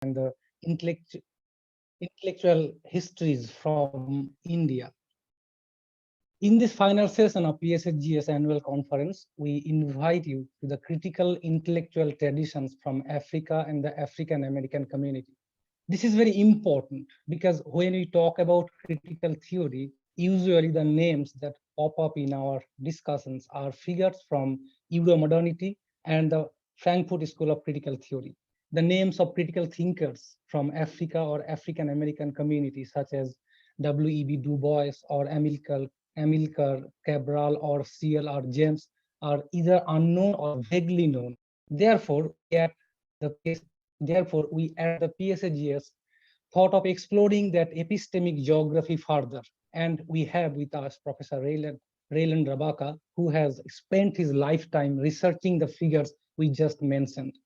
and the intellectual histories from India. In this final session of PSHGS annual conference, we invite you to the critical intellectual traditions from Africa and the African American community. This is very important because when we talk about critical theory, usually the names that pop up in our discussions are figures from Euro-modernity and the Frankfurt School of Critical Theory. The names of critical thinkers from Africa or African American communities such as W.E.B. Du Bois or Amilcar Cabral or C.L.R. James are either unknown or vaguely known. Therefore, we at the PSAGS thought of exploring that epistemic geography further. And we have with us Professor Reiland Rabaka, who has spent his lifetime researching the figures we just mentioned.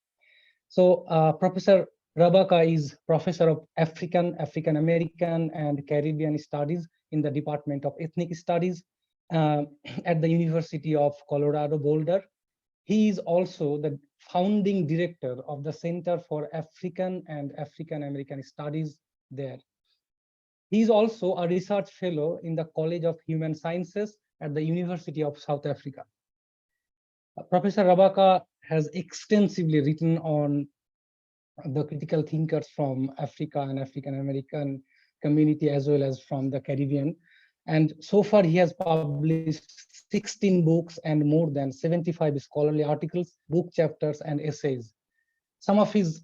So Professor Rabaka is Professor of African American, and Caribbean Studies in the Department of Ethnic Studies at the University of Colorado Boulder. He is also the founding director of the Center for African and African American Studies there. He is also a research fellow in the College of Human Sciences at the University of South Africa. Professor Rabaka has extensively written on the critical thinkers from Africa and African American community as well as from the Caribbean. And so far he has published 16 books and more than 75 scholarly articles, book chapters and essays. Some of his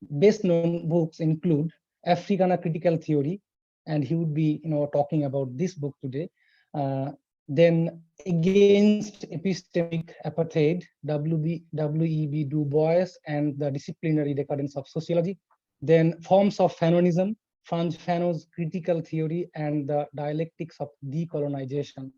best known books include Africana Critical Theory, and he would be talking about this book today. Then Against Epistemic Apartheid, W.E.B. Du Bois and the Disciplinary Decadence of Sociology. Then Forms of Fanonism, Frantz Fanon's Critical Theory and the Dialectics of Decolonization.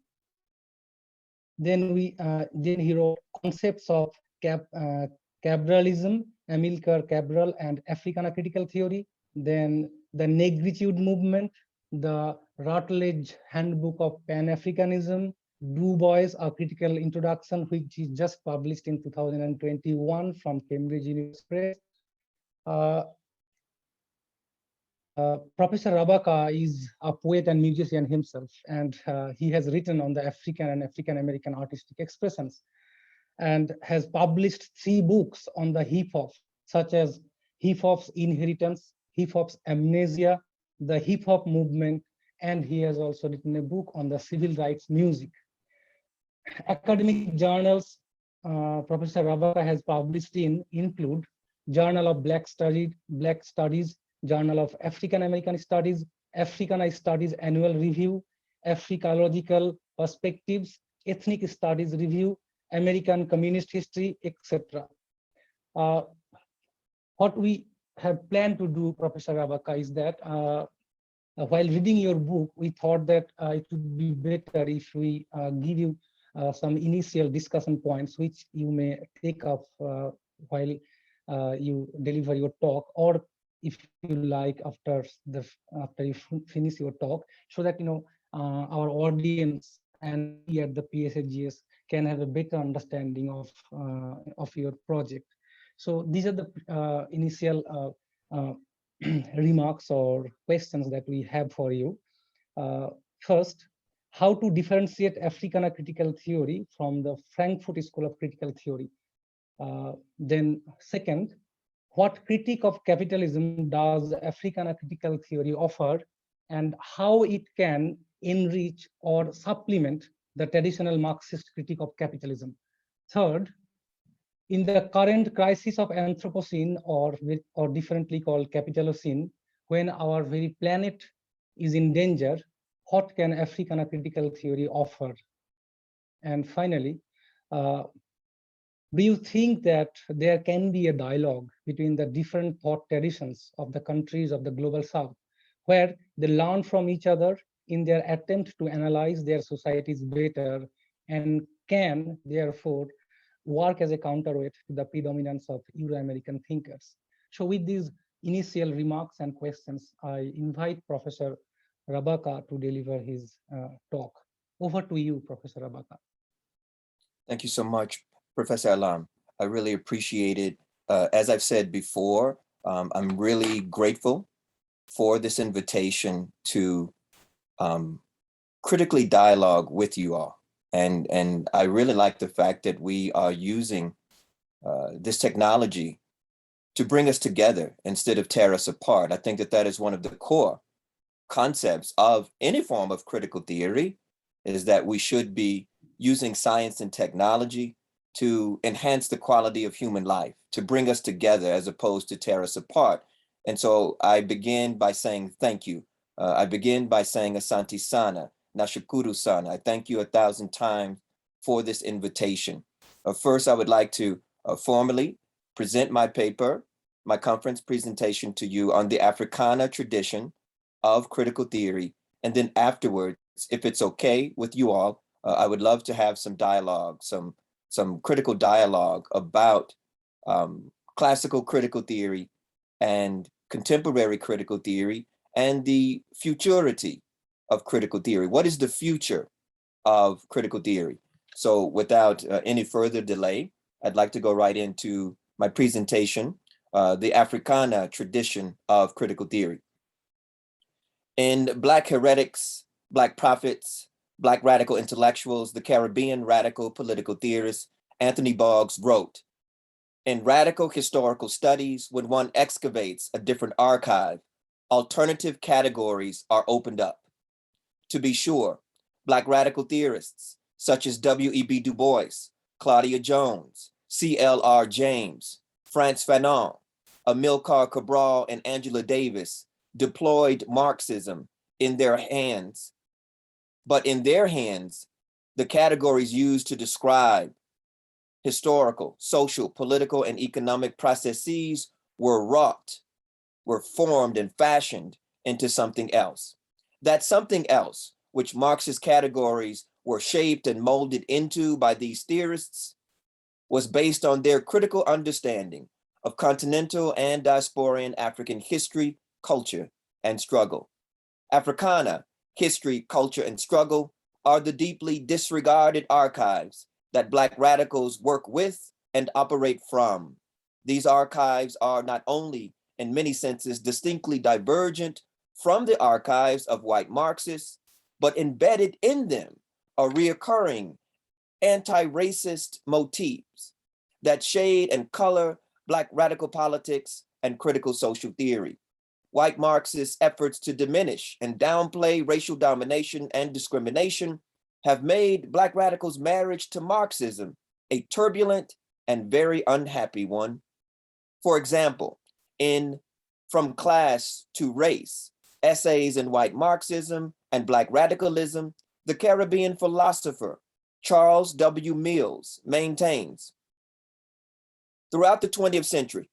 Then he wrote Concepts of Cabralism, Amilcar Cabral and Africana Critical Theory. Then the Negritude Movement, the Routledge Handbook of Pan-Africanism, Du Bois, A Critical Introduction, which is just published in 2021 from Cambridge University Press. Professor Rabaka is a poet and musician himself, and he has written on the African and African American artistic expressions and has published 3 books on the hip-hop, such as Hip-Hop's Inheritance, Hip-Hop's Amnesia, the Hip-Hop Movement, and he has also written a book on the civil rights music. Academic journals Professor Rabaka has published in include Journal of Black Studies, Journal of African American Studies, Africana Studies Annual Review, Africological Perspectives, Ethnic Studies Review, American Communist History, etc. What we have planned to do, Professor Rabaka, is that while reading your book, we thought that it would be better if we give you some initial discussion points which you may take up while you deliver your talk, or if you like after you finish your talk, so that our audience and we at the PSHGS can have a better understanding of your project. So these are the initial remarks or questions that we have for you. First, how to differentiate Africana critical theory from the Frankfurt School of Critical Theory. Then second, what critique of capitalism does Africana critical theory offer, and how it can enrich or supplement the traditional Marxist critique of capitalism. Third, in the current crisis of Anthropocene, or differently called Capitalocene, when our very planet is in danger, what can Africana critical theory offer? And finally, do you think that there can be a dialogue between the different thought traditions of the countries of the Global South, where they learn from each other in their attempt to analyze their societies better, and can therefore work as a counterweight to the predominance of Euro-American thinkers? So with these initial remarks and questions, I invite Professor Rabaka to deliver his talk. Over to you, Professor Rabaka. Thank you so much, Professor Alam. I really appreciate it. As I've said before, I'm really grateful for this invitation to critically dialogue with you all. And I really like the fact that we are using this technology to bring us together instead of tear us apart. I think that that is one of the core concepts of any form of critical theory, is that we should be using science and technology to enhance the quality of human life, to bring us together as opposed to tear us apart. And so I begin by saying thank you. I begin by saying Asante Sana, Nashukuru Sana. I thank you 1,000 times for this invitation. First, I would like to formally present my paper, my conference presentation to you on the Africana tradition of critical theory. And then afterwards, if it's okay with you all, I would love to have some dialogue, some critical dialogue about classical critical theory and contemporary critical theory and the futurity of critical theory. What is the future of critical theory? So without any further delay, I'd like to go right into my presentation, the Africana tradition of critical theory. In Black Heretics, Black Prophets, Black Radical Intellectuals, the Caribbean radical political theorist Anthony Boggs wrote, "In radical historical studies, when one excavates a different archive, alternative categories are opened up. To be sure, Black radical theorists such as W.E.B. Du Bois, Claudia Jones, C.L.R. James, Frantz Fanon, Amilcar Cabral, and Angela Davis deployed Marxism in their hands, but in their hands, the categories used to describe historical, social, political, and economic processes were wrought, were formed and fashioned into something else. That something else, which Marxist categories were shaped and molded into by these theorists, was based on their critical understanding of continental and diasporan African history, culture, and struggle. Africana, history, culture, and struggle are the deeply disregarded archives that Black radicals work with and operate from. These archives are not only, in many senses, distinctly divergent from the archives of white Marxists, but embedded in them are reoccurring anti-racist motifs that shade and color Black radical politics and critical social theory. White Marxists' efforts to diminish and downplay racial domination and discrimination have made Black radicals' marriage to Marxism a turbulent and very unhappy one. For example, in From Class to Race, Essays in White Marxism and Black Radicalism, the Caribbean philosopher Charles W. Mills maintains, throughout the 20th century,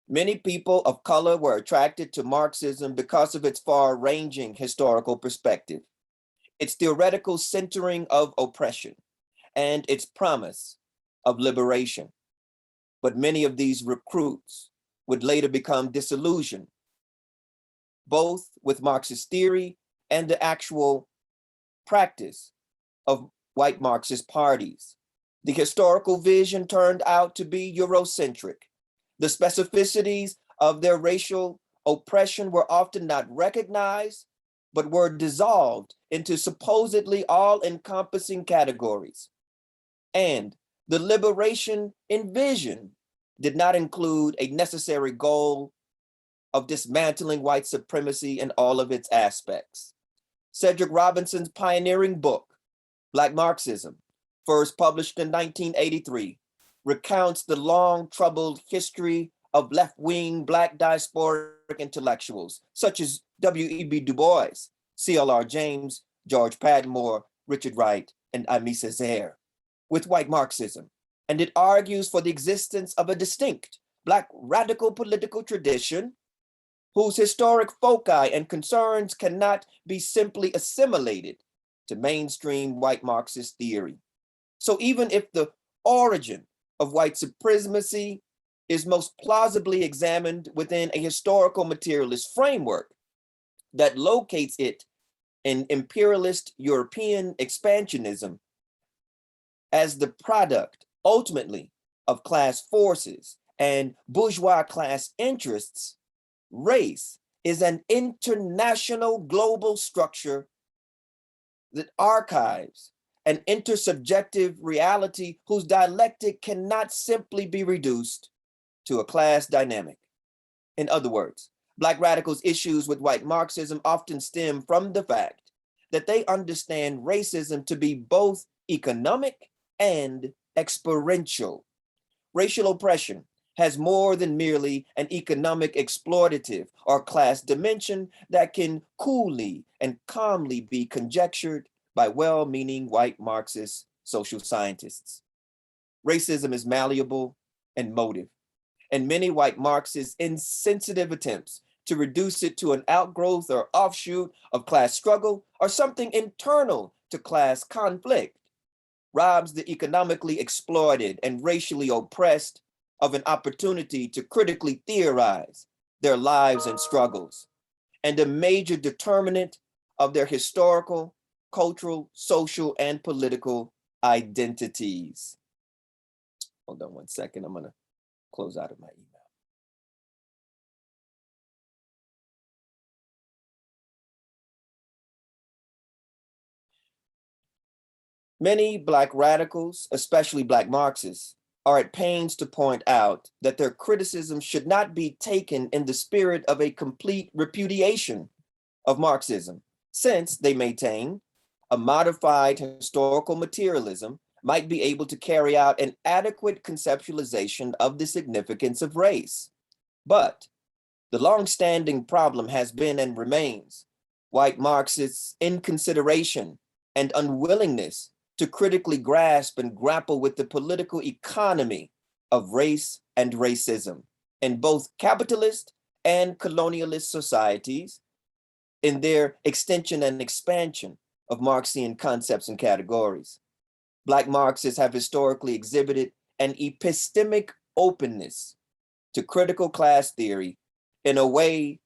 many people of color were attracted to Marxism because of its far-ranging historical perspective, its theoretical centering of oppression, and its promise of liberation. But many of these recruits would later become disillusioned, both with Marxist theory and the actual practice of white Marxist parties. The historical vision turned out to be Eurocentric. The specificities of their racial oppression were often not recognized, but were dissolved into supposedly all-encompassing categories. And the liberation envisioned did not include a necessary goal of dismantling white supremacy in all of its aspects. Cedric Robinson's pioneering book, Black Marxism, first published in 1983, recounts the long troubled history of left-wing Black diasporic intellectuals, such as W.E.B. Du Bois, C.L.R. James, George Padmore, Richard Wright, and Aimé Césaire, with white Marxism. And it argues for the existence of a distinct Black radical political tradition whose historic foci and concerns cannot be simply assimilated to mainstream white Marxist theory. So even if the origin of white supremacy is most plausibly examined within a historical materialist framework that locates it in imperialist European expansionism as the product, ultimately, of class forces and bourgeois class interests, race is an international global structure that archives an intersubjective reality whose dialectic cannot simply be reduced to a class dynamic. In other words, Black radicals' issues with white Marxism often stem from the fact that they understand racism to be both economic and experiential. Racial oppression has more than merely an economic exploitative or class dimension that can coolly and calmly be conjectured by well-meaning white Marxist social scientists. Racism is malleable and motive, and many white Marxists' insensitive attempts to reduce it to an outgrowth or offshoot of class struggle or something internal to class conflict robs the economically exploited and racially oppressed of an opportunity to critically theorize their lives and struggles, and a major determinant of their historical, cultural, social, and political identities. Hold on one second, I'm gonna close out of my email. Many Black radicals, especially Black Marxists, are at pains to point out that their criticism should not be taken in the spirit of a complete repudiation of Marxism, since they maintain a modified historical materialism might be able to carry out an adequate conceptualization of the significance of race. But the long-standing problem has been and remains white Marxists' inconsideration and unwillingness to critically grasp and grapple with the political economy of race and racism in both capitalist and colonialist societies, in their extension and expansion of Marxian concepts and categories. Black Marxists have historically exhibited an epistemic openness to critical class theory in a way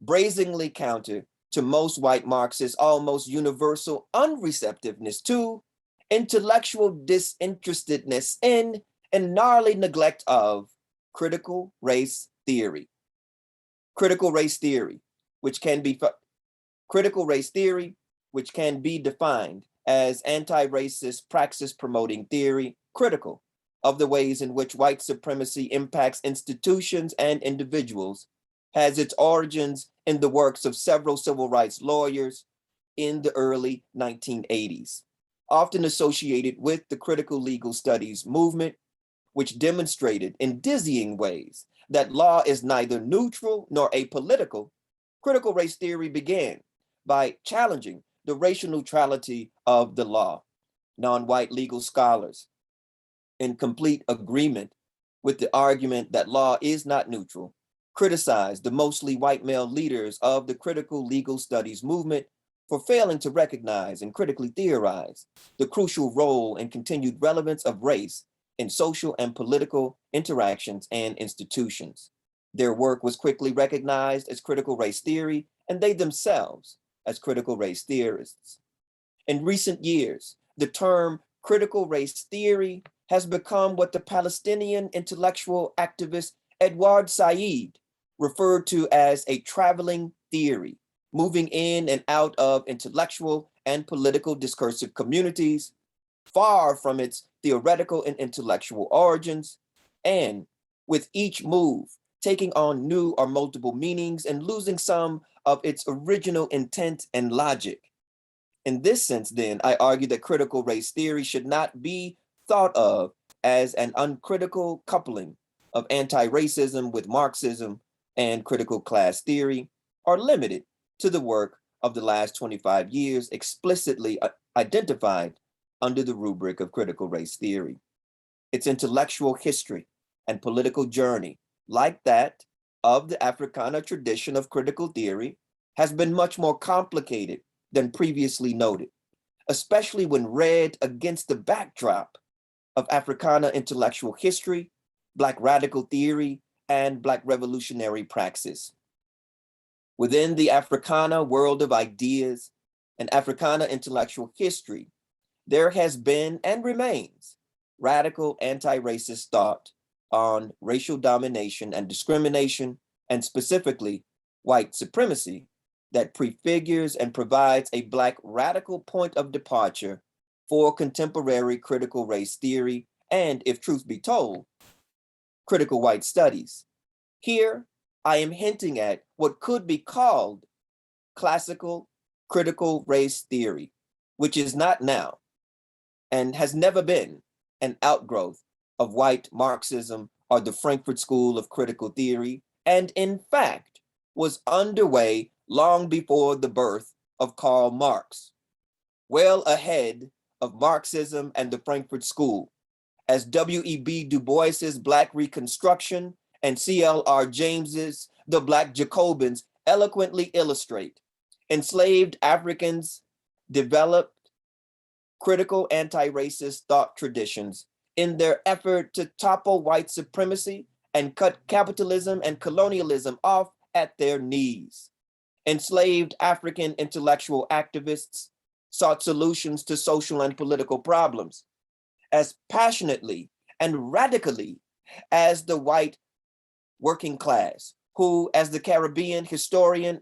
brazenly counter to most white Marxists' almost universal unreceptiveness to, intellectual disinterestedness in, and gnarly neglect of critical race theory. Critical race theory, which can be defined as anti-racist praxis promoting theory, critical of the ways in which white supremacy impacts institutions and individuals, has its origins in the works of several civil rights lawyers in the early 1980s, often associated with the critical legal studies movement, which demonstrated in dizzying ways that law is neither neutral nor apolitical. Critical race theory began by challenging the racial neutrality of the law. Non-white legal scholars, in complete agreement with the argument that law is not neutral, criticized the mostly white male leaders of the critical legal studies movement for failing to recognize and critically theorize the crucial role and continued relevance of race in social and political interactions and institutions. Their work was quickly recognized as critical race theory, and they themselves as critical race theorists. In recent years, the term critical race theory has become what the Palestinian intellectual activist Edward Said referred to as a traveling theory, moving in and out of intellectual and political discursive communities, far from its theoretical and intellectual origins, and with each move, taking on new or multiple meanings and losing some of its original intent and logic. In this sense, then, I argue that critical race theory should not be thought of as an uncritical coupling of anti-racism with Marxism and critical class theory, or limited to the work of the last 25 years explicitly identified under the rubric of critical race theory. Its intellectual history and political journey, like that of the Africana tradition of critical theory, has been much more complicated than previously noted, especially when read against the backdrop of Africana intellectual history, Black radical theory, and Black revolutionary praxis. Within the Africana world of ideas and Africana intellectual history, there has been and remains radical anti-racist thought on racial domination and discrimination, and specifically white supremacy, that prefigures and provides a Black radical point of departure for contemporary critical race theory and, if truth be told, critical white studies. Here, I am hinting at what could be called classical critical race theory, which is not now and has never been an outgrowth of white Marxism or the Frankfurt School of Critical Theory, and in fact was underway long before the birth of Karl Marx, well ahead of Marxism and the Frankfurt School, as W.E.B. Du Bois's Black Reconstruction and C.L.R. James's The Black Jacobins eloquently illustrate. Enslaved Africans developed critical anti-racist thought traditions in their effort to topple white supremacy and cut capitalism and colonialism off at their knees. Enslaved African intellectual activists sought solutions to social and political problems as passionately and radically as the white working class, who, as the Caribbean historian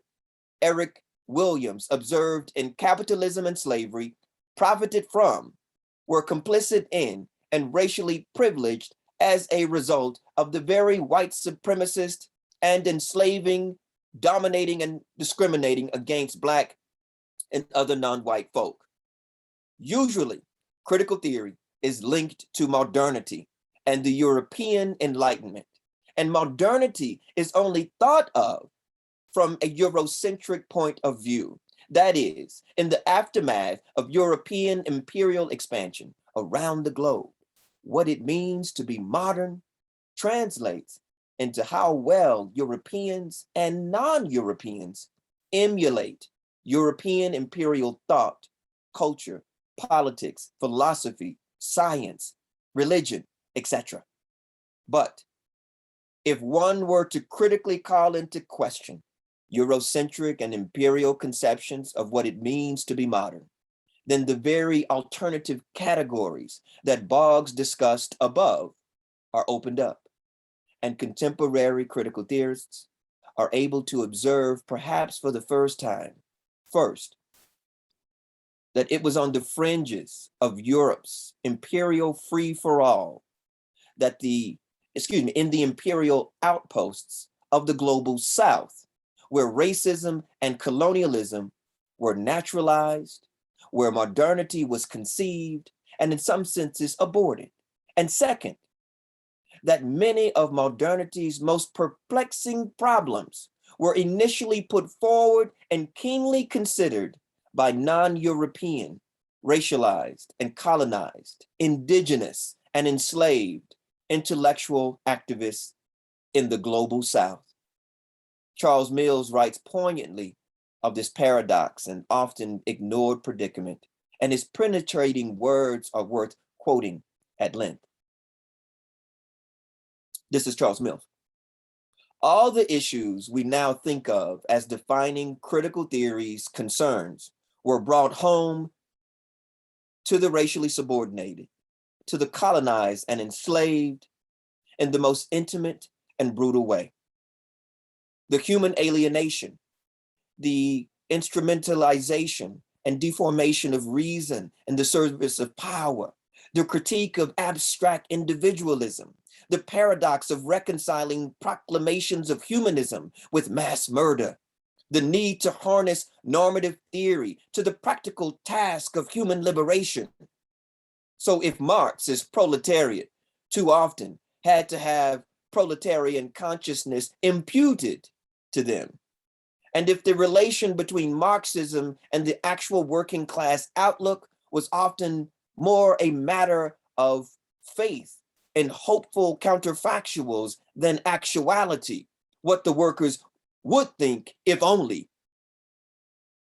Eric Williams observed in Capitalism and Slavery, profited from, were complicit in, and racially privileged as a result of the very white supremacist and enslaving, dominating, and discriminating against Black and other non-white folk. Usually, critical theory is linked to modernity and the European Enlightenment, and modernity is only thought of from a Eurocentric point of view. That is, in the aftermath of European imperial expansion around the globe, what it means to be modern translates into how well Europeans and non-Europeans emulate European imperial thought, culture, politics, philosophy, science, religion, etc. But if one were to critically call into question Eurocentric and imperial conceptions of what it means to be modern, then the very alternative categories that Boggs discussed above are opened up, and contemporary critical theorists are able to observe, perhaps for the first time, first, that it was on the fringes of Europe's imperial free-for-all that in the imperial outposts of the global South, where racism and colonialism were naturalized, where modernity was conceived, and in some senses aborted. And second, that many of modernity's most perplexing problems were initially put forward and keenly considered by non-European, racialized and colonized, indigenous and enslaved intellectual activists in the global South. Charles Mills writes poignantly of this paradox and often ignored predicament, and his penetrating words are worth quoting at length. This is Charles Mills. All the issues we now think of as defining critical theory's concerns were brought home to the racially subordinated, to the colonized and enslaved in the most intimate and brutal way. The human alienation, the instrumentalization and deformation of reason in the service of power, the critique of abstract individualism, the paradox of reconciling proclamations of humanism with mass murder, the need to harness normative theory to the practical task of human liberation. So if Marx's proletariat too often had to have proletarian consciousness imputed to them, and if the relation between Marxism and the actual working class outlook was often more a matter of faith and hopeful counterfactuals than actuality, what the workers would think if only,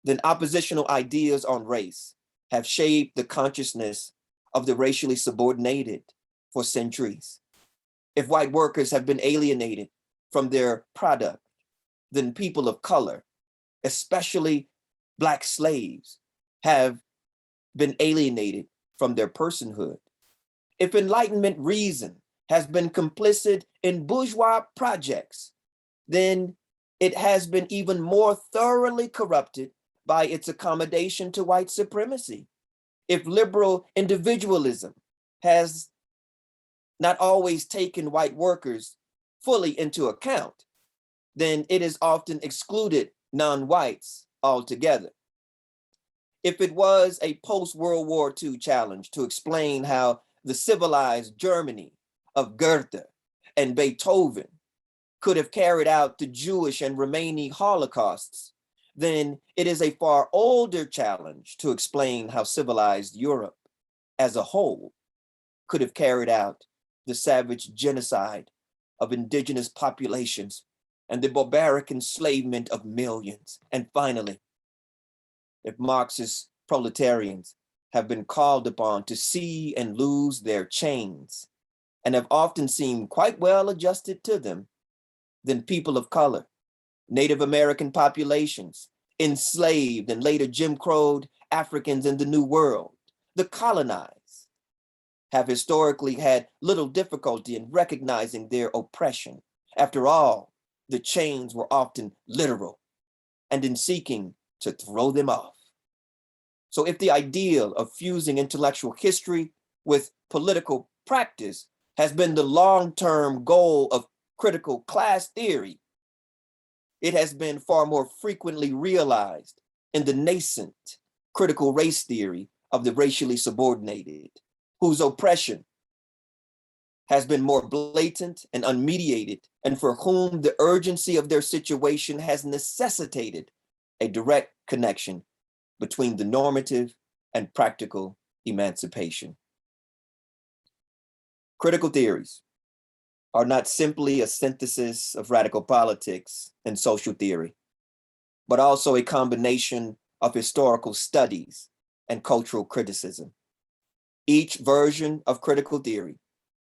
then oppositional ideas on race have shaped the consciousness of the racially subordinated for centuries. If white workers have been alienated from their product, then people of color, especially Black slaves, have been alienated from their personhood. If Enlightenment reason has been complicit in bourgeois projects, then it has been even more thoroughly corrupted by its accommodation to white supremacy. If liberal individualism has not always taken white workers fully into account, then it has often excluded non-whites altogether. If it was a post-World War II challenge to explain how the civilized Germany of Goethe and Beethoven could have carried out the Jewish and Romani Holocausts, then it is a far older challenge to explain how civilized Europe as a whole could have carried out the savage genocide of indigenous populations and the barbaric enslavement of millions. And finally, if Marxist proletarians have been called upon to see and lose their chains and have often seemed quite well adjusted to them, then people of color, Native American populations, enslaved and later Jim Crowed Africans in the New World, the colonized, have historically had little difficulty in recognizing their oppression. After all, the chains were often literal and in seeking to throw them off. So if the ideal of fusing intellectual history with political practice has been the long-term goal of critical class theory, it has been far more frequently realized in the nascent critical race theory of the racially subordinated, whose oppression has been more blatant and unmediated, and for whom the urgency of their situation has necessitated a direct connection between the normative and practical emancipation. Critical theories are not simply a synthesis of radical politics and social theory, but also a combination of historical studies and cultural criticism. Each version of critical theory,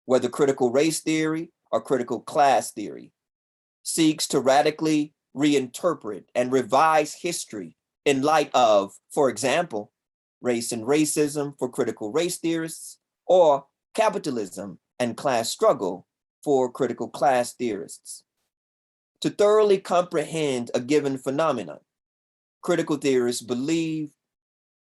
whether critical race theory or critical class theory, seeks to radically reinterpret and revise history in light of, for example, race and racism for critical race theorists, or capitalism and class struggle for critical class theorists. To thoroughly comprehend a given phenomenon, critical theorists believe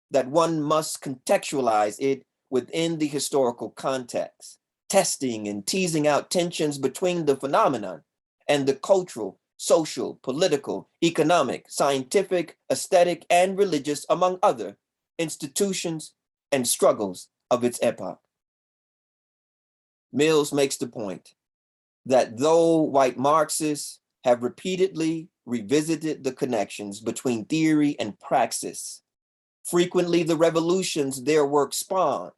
that one must contextualize it within the historical context, testing and teasing out tensions between the phenomenon and the cultural, social, political, economic, scientific, aesthetic, and religious, among other, institutions and struggles of its epoch. Mills makes the point that though white Marxists have repeatedly revisited the connections between theory and praxis, frequently the revolutions their work spawned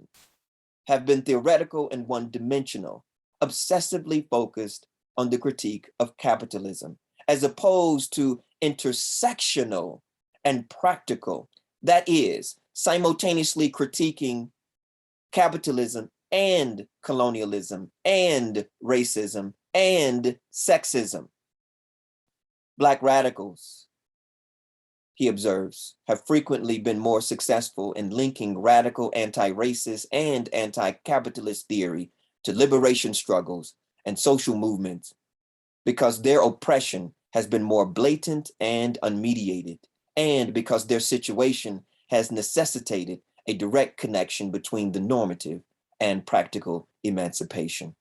have been theoretical and one-dimensional, obsessively focused on the critique of capitalism, as opposed to intersectional and practical, that is, simultaneously critiquing capitalism and colonialism and racism and sexism. Black radicals, he observes, have frequently been more successful in linking radical anti-racist and anti-capitalist theory to liberation struggles and social movements because their oppression has been more blatant and unmediated, and because their situation has necessitated a direct connection between the normative and practical emancipation.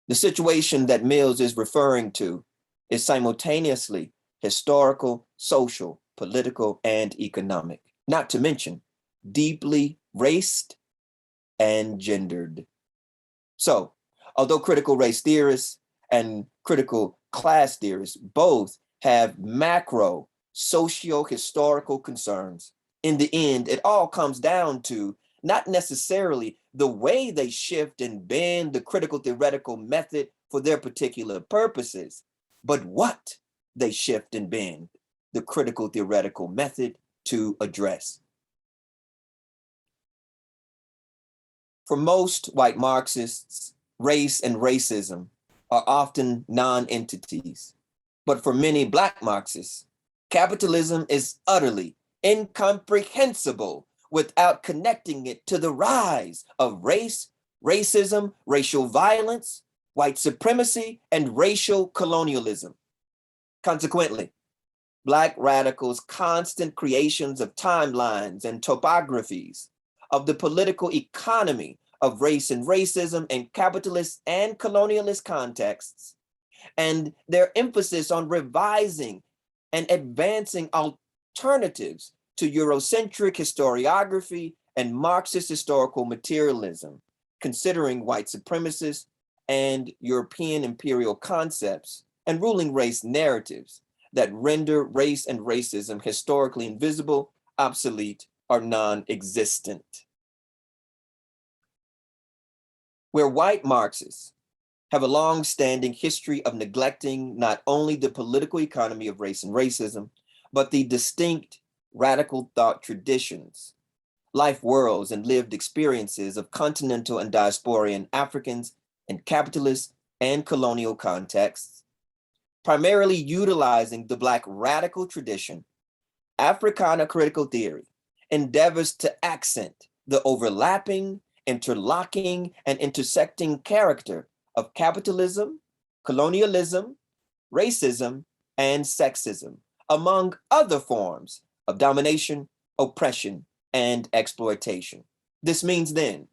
The situation that Mills is referring to is simultaneously historical, social, political, and economic, not to mention deeply raced and gendered. So, although critical race theorists and critical class theorists both have macro socio-historical concerns, in the end, it all comes down to not necessarily the way they shift and bend the critical theoretical method for their particular purposes, but what they shift and bend the critical theoretical method to address. For most white Marxists, race and racism are often non-entities, but for many Black Marxists, capitalism is utterly incomprehensible without connecting it to the rise of race, racism, racial violence, white supremacy, and racial colonialism. Consequently, Black radicals' constant creations of timelines and topographies of the political economy of race and racism in capitalist and colonialist contexts, and their emphasis on revising and advancing alternatives to Eurocentric historiography and Marxist historical materialism, considering white supremacist and European imperial concepts and ruling race narratives that render race and racism historically invisible, obsolete, or non-existent. Where white Marxists have a long-standing history of neglecting not only the political economy of race and racism, but the distinct radical thought traditions, life worlds, and lived experiences of continental and diasporian Africans in capitalist and colonial contexts, primarily utilizing the Black radical tradition, Africana critical theory endeavors to accent the overlapping, interlocking, and intersecting character of capitalism, colonialism, racism, and sexism, among other forms of domination, oppression, and exploitation. This means then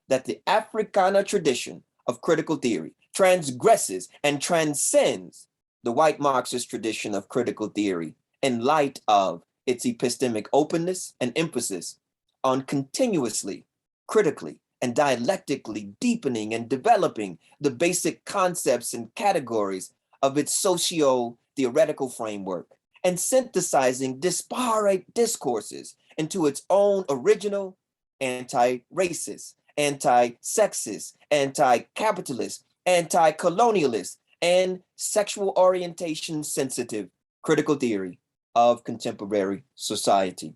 that the Africana tradition of critical theory transgresses and transcends the white Marxist tradition of critical theory in light of its epistemic openness and emphasis on continuously, critically, and dialectically deepening and developing the basic concepts and categories of its socio-theoretical framework and synthesizing disparate discourses into its own original anti-racist, anti-sexist, anti-capitalist, anti-colonialist, and sexual orientation sensitive critical theory of contemporary society.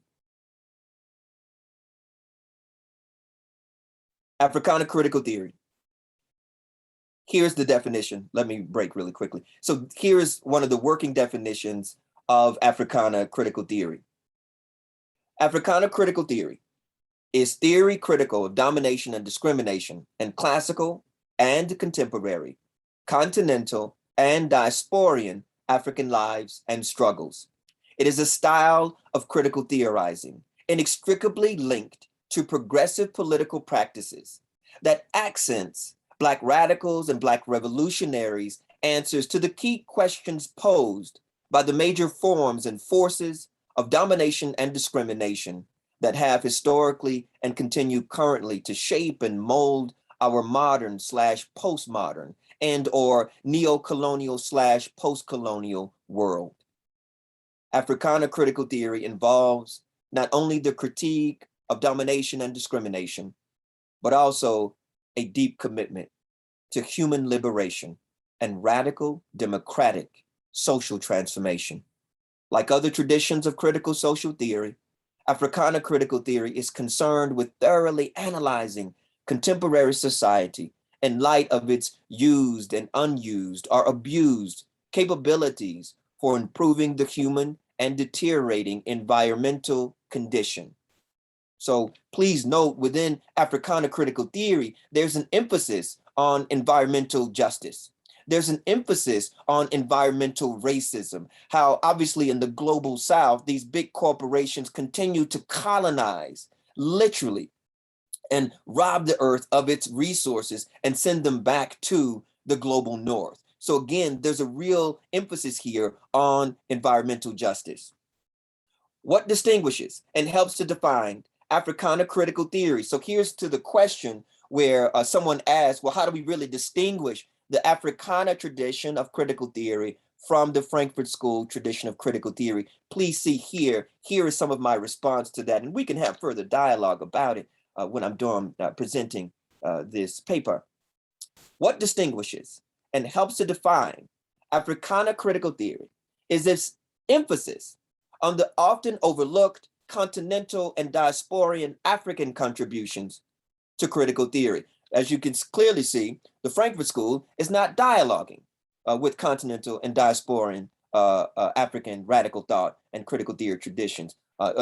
Africana critical theory. Here's the definition. Let me break really quickly. So here's one of the working definitions of Africana critical theory. Africana critical theory is theory critical of domination and discrimination in classical and contemporary, continental and diasporian African lives and struggles. It is a style of critical theorizing inextricably linked to progressive political practices that accents Black radicals and Black revolutionaries' answers to the key questions posed by the major forms and forces of domination and discrimination that have historically and continue currently to shape and mold our modern/postmodern and or neo-colonial/post-colonial world. Africana critical theory involves not only the critique of domination and discrimination, but also a deep commitment to human liberation and radical democratic social transformation. Like other traditions of critical social theory, Africana critical theory is concerned with thoroughly analyzing contemporary society in light of its used and unused or abused capabilities for improving the human and deteriorating environmental condition. So please note within Africana critical theory, there's an emphasis on environmental justice. There's an emphasis on environmental racism, how obviously in the global South, these big corporations continue to colonize, literally, and rob the earth of its resources and send them back to the global North. So again, there's a real emphasis here on environmental justice. What distinguishes and helps to define Africana critical theory? So here's to the question where someone asked, well, how do we really distinguish the Africana tradition of critical theory from the Frankfurt School tradition of critical theory? Please see here is some of my response to that, and we can have further dialogue about it when I'm done presenting this paper. What distinguishes and helps to define Africana critical theory is its emphasis on the often overlooked continental and diasporian African contributions to critical theory. As you can clearly see, the Frankfurt School is not dialoguing with continental and diasporian African radical thought and critical theory traditions.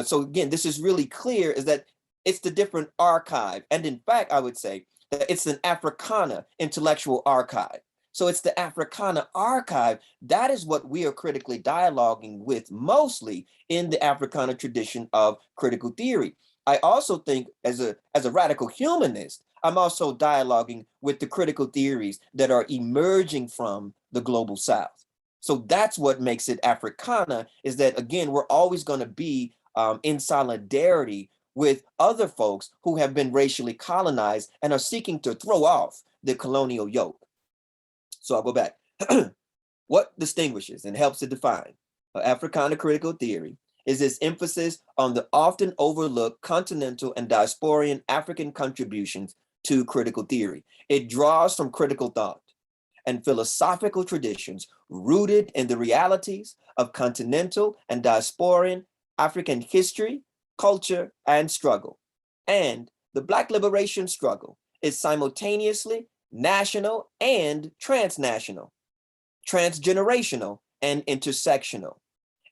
So again, this is really clear, is that it's the different archive. And in fact, I would say that it's an Africana intellectual archive. So it's the Africana archive. That is what we are critically dialoguing with mostly in the Africana tradition of critical theory. I also think as a radical humanist, I'm also dialoguing with the critical theories that are emerging from the global South. So that's what makes it Africana, is that, again, we're always going to be in solidarity with other folks who have been racially colonized and are seeking to throw off the colonial yoke. So I'll go back. What distinguishes and helps to define Africana critical theory is its emphasis on the often overlooked continental and diasporan African contributions to critical theory. It draws from critical thought and philosophical traditions rooted in the realities of continental and diasporan African history, culture, and struggle. And the Black liberation struggle is simultaneously national and transnational, transgenerational, and intersectional,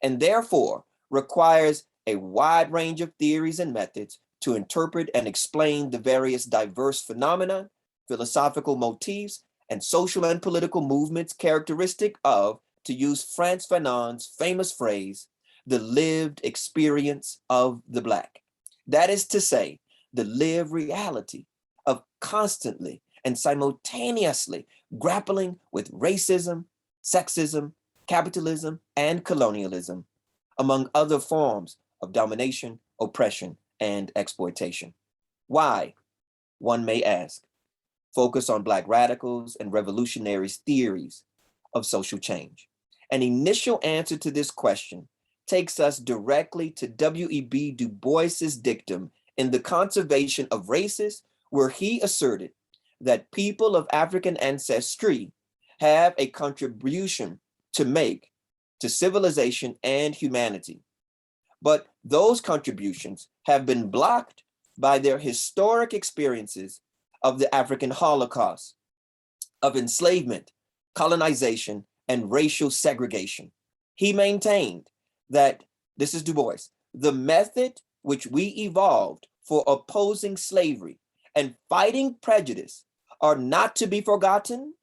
and therefore requires a wide range of theories and methods to interpret and explain the various diverse phenomena, philosophical motifs, and social and political movements characteristic of, to use Frantz Fanon's famous phrase, the lived experience of the Black. That is to say, the lived reality of constantly and simultaneously grappling with racism, sexism, capitalism, and colonialism, among other forms of domination, oppression, and exploitation. Why, one may ask, focus on Black radicals and revolutionaries' theories of social change? An initial answer to this question takes us directly to W.E.B. Du Bois's dictum in The Conservation of Races, where he asserted that people of African ancestry have a contribution to make to civilization and humanity. But those contributions have been blocked by their historic experiences of the African Holocaust, of enslavement, colonization, and racial segregation. He maintained that, this is Du Bois, the method which we evolved for opposing slavery and fighting prejudice are not to be forgotten,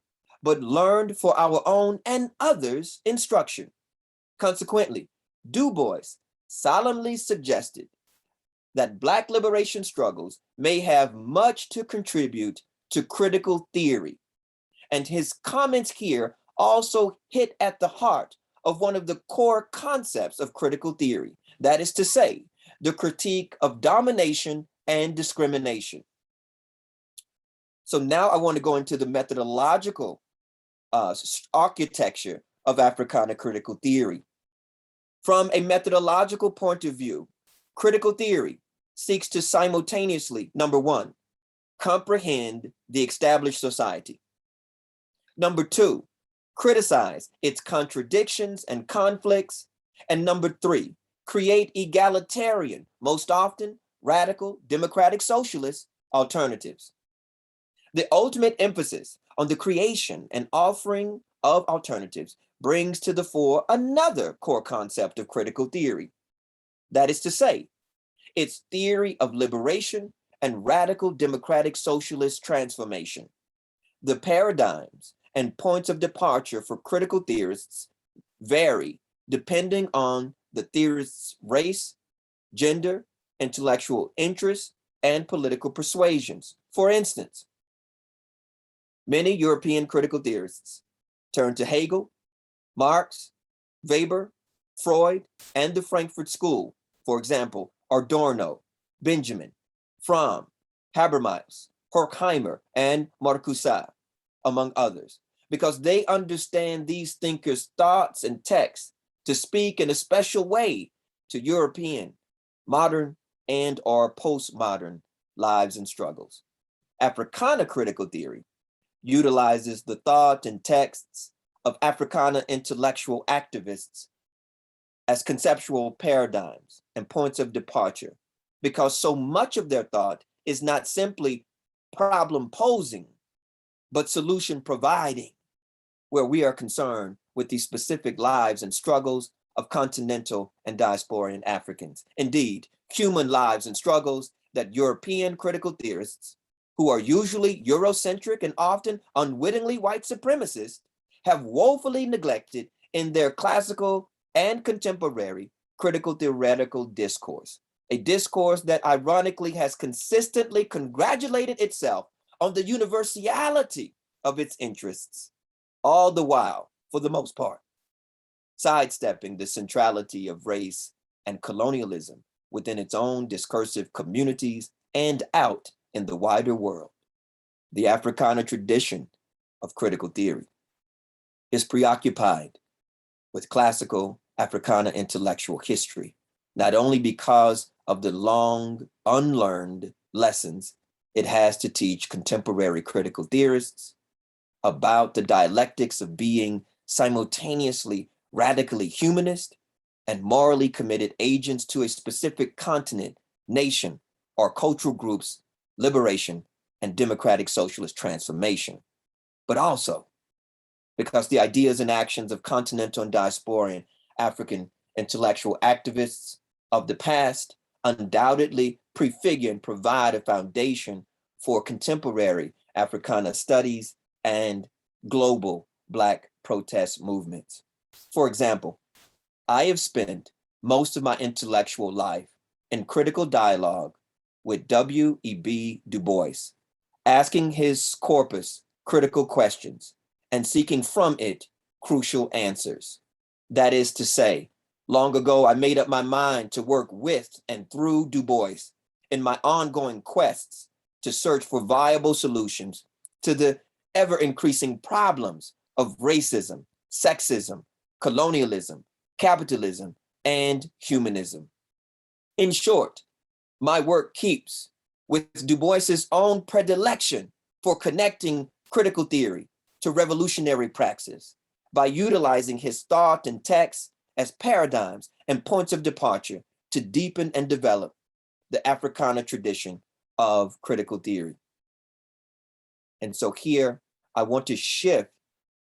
but learned for our own and others' instruction. Consequently, Du Bois solemnly suggested that Black liberation struggles may have much to contribute to critical theory. And his comments here also hit at the heart of one of the core concepts of critical theory. That is to say, the critique of domination and discrimination. So now I want to go into the methodological architecture of Africana critical theory. From a methodological point of view, critical theory seeks to simultaneously, number one, comprehend the established society. Number two, criticize its contradictions and conflicts. And number three, create egalitarian, most often radical, democratic socialist alternatives. The ultimate emphasis on the creation and offering of alternatives brings to the fore another core concept of critical theory. That is to say, its theory of liberation and radical democratic socialist transformation. The paradigms and points of departure for critical theorists vary depending on the theorist's race, gender, intellectual interests, and political persuasions. For instance, many European critical theorists turn to Hegel, Marx, Weber, Freud, and the Frankfurt School, for example, Adorno, Benjamin, Fromm, Habermas, Horkheimer, and Marcuse, among others, because they understand these thinkers' thoughts and texts to speak in a special way to European, modern, and or postmodern lives and struggles. Africana critical theory utilizes the thought and texts of Africana intellectual activists as conceptual paradigms and points of departure, because so much of their thought is not simply problem posing, but solution providing, where we are concerned with the specific lives and struggles of continental and diasporan Africans. Indeed, human lives and struggles that European critical theorists who are usually Eurocentric and often unwittingly white supremacists, have woefully neglected in their classical and contemporary critical theoretical discourse, a discourse that ironically has consistently congratulated itself on the universality of its interests, all the while, for the most part, sidestepping the centrality of race and colonialism within its own discursive communities and out in the wider world. The Africana tradition of critical theory is preoccupied with classical Africana intellectual history, not only because of the long unlearned lessons it has to teach contemporary critical theorists about the dialectics of being simultaneously radically humanist and morally committed agents to a specific continent, nation, or cultural group's liberation and democratic socialist transformation, but also because the ideas and actions of continental and diasporan African intellectual activists of the past undoubtedly prefigure and provide a foundation for contemporary Africana studies and global Black protest movements. For example, I have spent most of my intellectual life in critical dialogue with W.E.B. Du Bois, asking his corpus critical questions and seeking from it crucial answers. That is to say, long ago, I made up my mind to work with and through Du Bois in my ongoing quests to search for viable solutions to the ever-increasing problems of racism, sexism, colonialism, capitalism, and humanism. In short, my work keeps with Du Bois's own predilection for connecting critical theory to revolutionary praxis by utilizing his thought and text as paradigms and points of departure to deepen and develop the Africana tradition of critical theory. And so here, I want to shift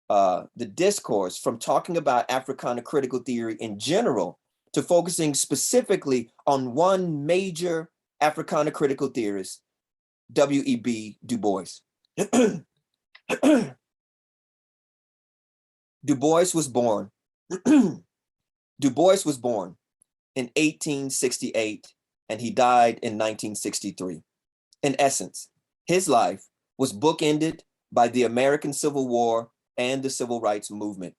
the discourse from talking about Africana critical theory in general to focusing specifically on one major Africana critical theorist, W.E.B. Du Bois. Du Bois was born. Du Bois was born in 1868 and he died in 1963. In essence, his life was bookended by the American Civil War and the Civil Rights Movement.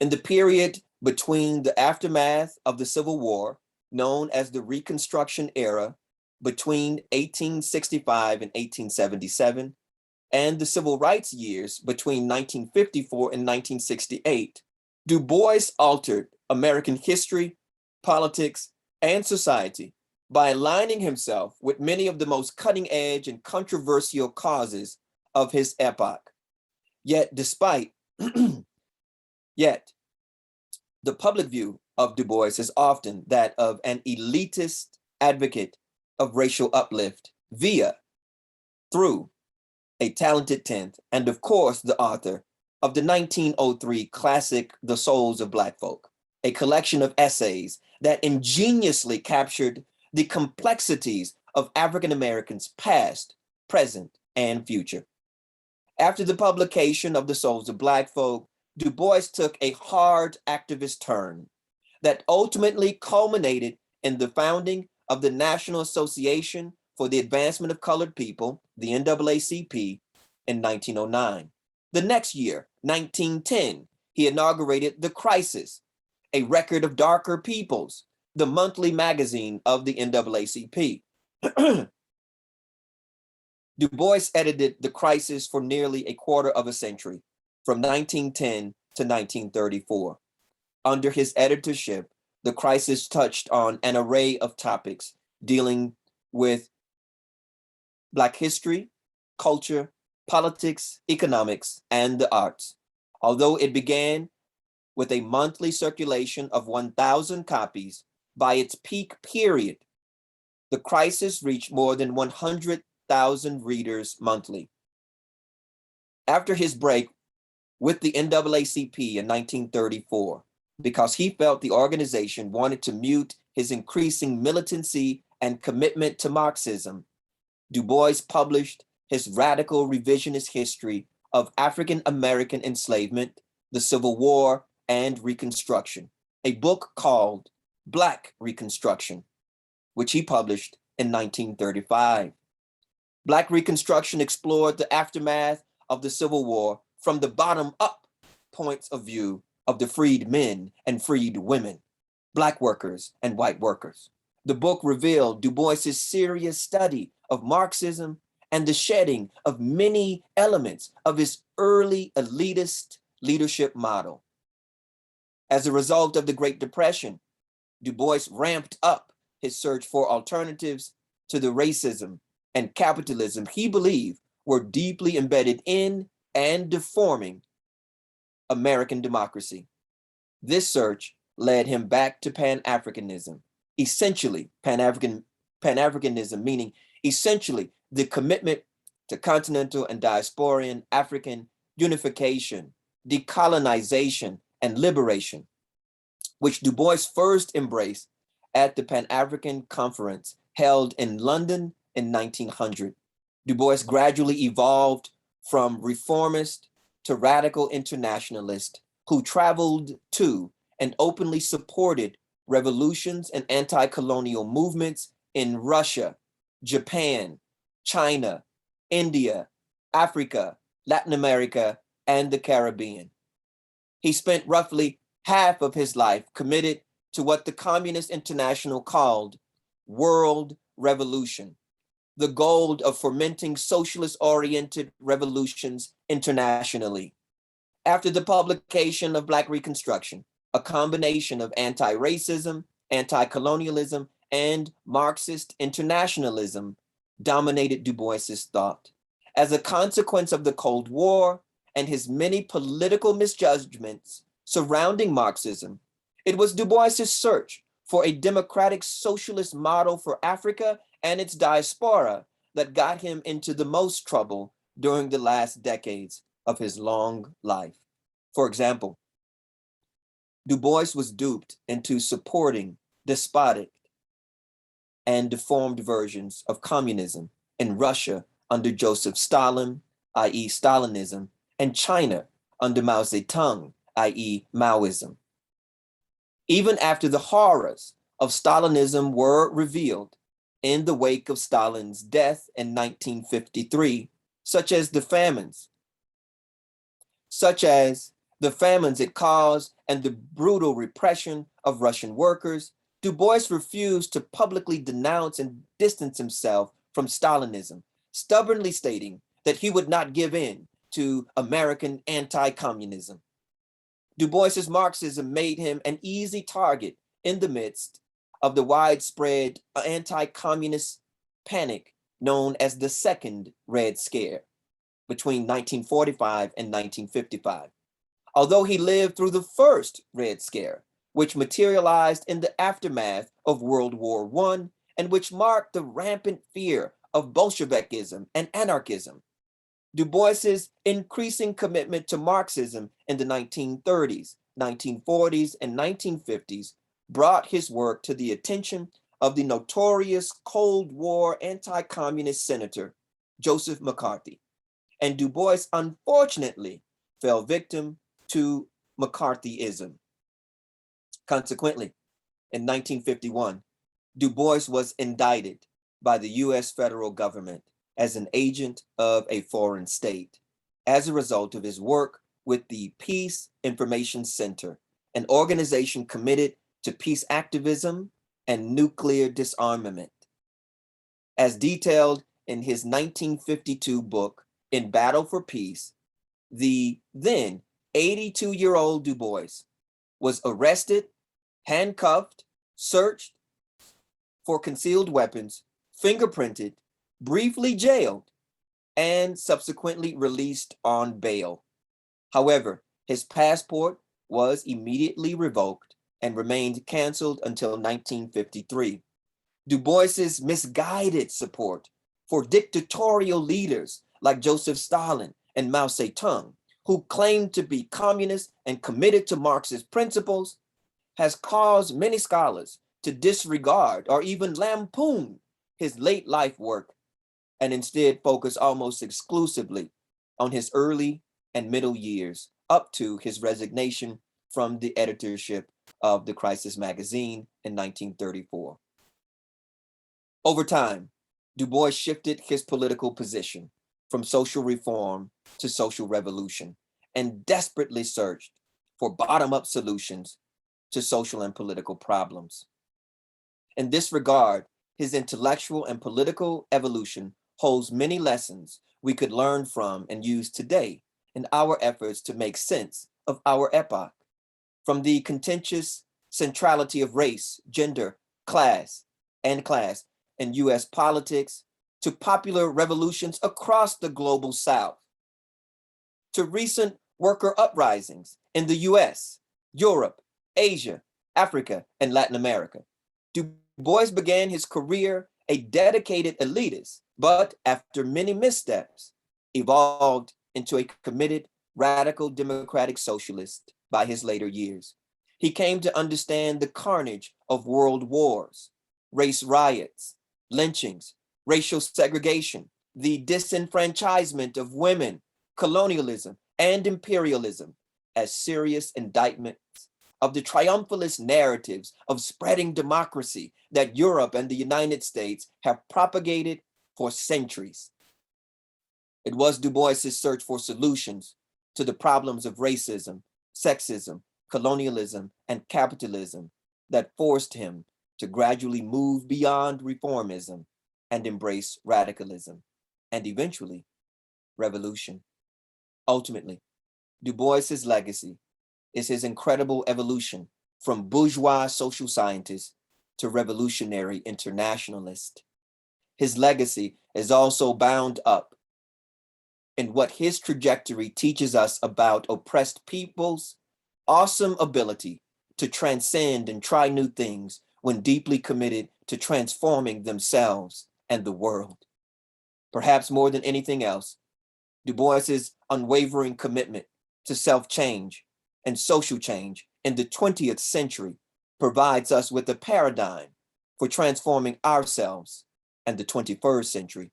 In the period between the aftermath of the Civil War, known as the Reconstruction era, between 1865 and 1877, and the Civil Rights years between 1954 and 1968, Du Bois altered American history, politics, and society by aligning himself with many of the most cutting edge and controversial causes of his epoch. Yet the public view of Du Bois is often that of an elitist advocate of racial uplift through a talented tenth, and of course, the author of the 1903 classic, The Souls of Black Folk, a collection of essays that ingeniously captured the complexities of African Americans' past, present, and future. After the publication of The Souls of Black Folk, Du Bois took a hard activist turn that ultimately culminated in the founding of the National Association for the Advancement of Colored People, the NAACP, in 1909. The next year, 1910, he inaugurated The Crisis, a record of darker peoples, the monthly magazine of the NAACP. Du Bois edited The Crisis for nearly a quarter of a century, from 1910 to 1934. Under his editorship, The Crisis touched on an array of topics dealing with Black history, culture, politics, economics, and the arts. Although it began with a monthly circulation of 1,000 copies, by its peak period, The Crisis reached more than 100,000 readers monthly. After his break with the NAACP in 1934, because he felt the organization wanted to mute his increasing militancy and commitment to Marxism, Du Bois published his radical revisionist history of African American enslavement, the Civil War, and Reconstruction, a book called Black Reconstruction, which he published in 1935. Black Reconstruction explored the aftermath of the Civil War from the bottom up points of view of the freed men and freed women, Black workers and white workers. The book revealed Du Bois's serious study of Marxism and the shedding of many elements of his early elitist leadership model. As a result of the Great Depression, Du Bois ramped up his search for alternatives to the racism and capitalism he believed were deeply embedded in and deforming American democracy. This search led him back to Pan-Africanism, essentially Pan-Africanism, meaning essentially the commitment to continental and diasporan African unification, decolonization, and liberation, which Du Bois first embraced at the Pan-African Conference held in London in 1900. Du Bois gradually evolved from reformist to radical internationalist who traveled to and openly supported revolutions and anti-colonial movements in Russia, Japan, China, India, Africa, Latin America, and the Caribbean. He spent roughly half of his life committed to what the Communist International called world revolution, the goal of fomenting socialist-oriented revolutions internationally. After the publication of Black Reconstruction, a combination of anti-racism, anti-colonialism, and Marxist internationalism dominated Du Bois's thought. As a consequence of the Cold War and his many political misjudgments surrounding Marxism, it was Du Bois's search for a democratic socialist model for Africa and its diaspora that got him into the most trouble during the last decades of his long life. For example, Du Bois was duped into supporting despotic and deformed versions of communism in Russia under Joseph Stalin, i.e. Stalinism, and China under Mao Zedong, i.e. Maoism. Even after the horrors of Stalinism were revealed in the wake of Stalin's death in 1953, such as the famines it caused and the brutal repression of Russian workers, Du Bois refused to publicly denounce and distance himself from Stalinism, stubbornly stating that he would not give in to American anti-communism. Du Bois's Marxism made him an easy target in the midst of the widespread anti-communist panic known as the Second Red Scare between 1945 and 1955. Although he lived through the First Red Scare, which materialized in the aftermath of World War I and which marked the rampant fear of Bolshevikism and anarchism. Du Bois's increasing commitment to Marxism in the 1930s, 1940s, and 1950s brought his work to the attention of the notorious Cold War anti-communist senator, Joseph McCarthy. And Du Bois unfortunately fell victim to McCarthyism. Consequently, in 1951, Du Bois was indicted by the US federal government as an agent of a foreign state as a result of his work with the Peace Information Center, an organization committed to peace activism and nuclear disarmament. As detailed in his 1952 book, In Battle for Peace, the then 82-year-old Du Bois was arrested, handcuffed, searched for concealed weapons, fingerprinted, briefly jailed, and subsequently released on bail. However, his passport was immediately revoked and remained canceled until 1953. Du Bois's misguided support for dictatorial leaders like Joseph Stalin and Mao Zedong, who claimed to be communist and committed to Marxist principles, has caused many scholars to disregard or even lampoon his late life work and instead focus almost exclusively on his early and middle years up to his resignation from the editorship of the Crisis magazine in 1934. Over time, Du Bois shifted his political position from social reform to social revolution and desperately searched for bottom-up solutions to social and political problems. In this regard, his intellectual and political evolution holds many lessons we could learn from and use today in our efforts to make sense of our epoch, from the contentious centrality of race, gender, class in US politics, to popular revolutions across the global South, to recent worker uprisings in the US, Europe, Asia, Africa, and Latin America. Du Bois began his career a dedicated elitist, but after many missteps, evolved into a committed, radical democratic socialist by his later years. He came to understand the carnage of world wars, race riots, lynchings, racial segregation, the disenfranchisement of women, colonialism, and imperialism as serious indictments of the triumphalist narratives of spreading democracy that Europe and the United States have propagated for centuries. It was Du Bois's search for solutions to the problems of racism, sexism, colonialism, and capitalism that forced him to gradually move beyond reformism and embrace radicalism, and eventually revolution. Ultimately, Du Bois's legacy is his incredible evolution from bourgeois social scientist to revolutionary internationalist. His legacy is also bound up in what his trajectory teaches us about oppressed people's awesome ability to transcend and try new things when deeply committed to transforming themselves and the world. Perhaps more than anything else, Du Bois's unwavering commitment to self-change and social change in the 20th century provides us with a paradigm for transforming ourselves and the 21st century.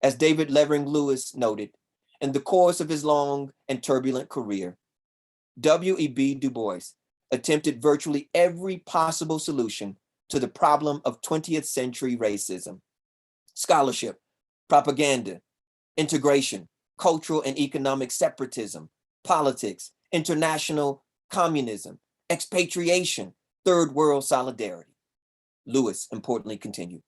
As David Levering Lewis noted, in the course of his long and turbulent career, W.E.B. Du Bois attempted virtually every possible solution to the problem of 20th century racism: scholarship, propaganda, integration, cultural and economic separatism, politics, international communism, expatriation, third world solidarity. Lewis importantly continued,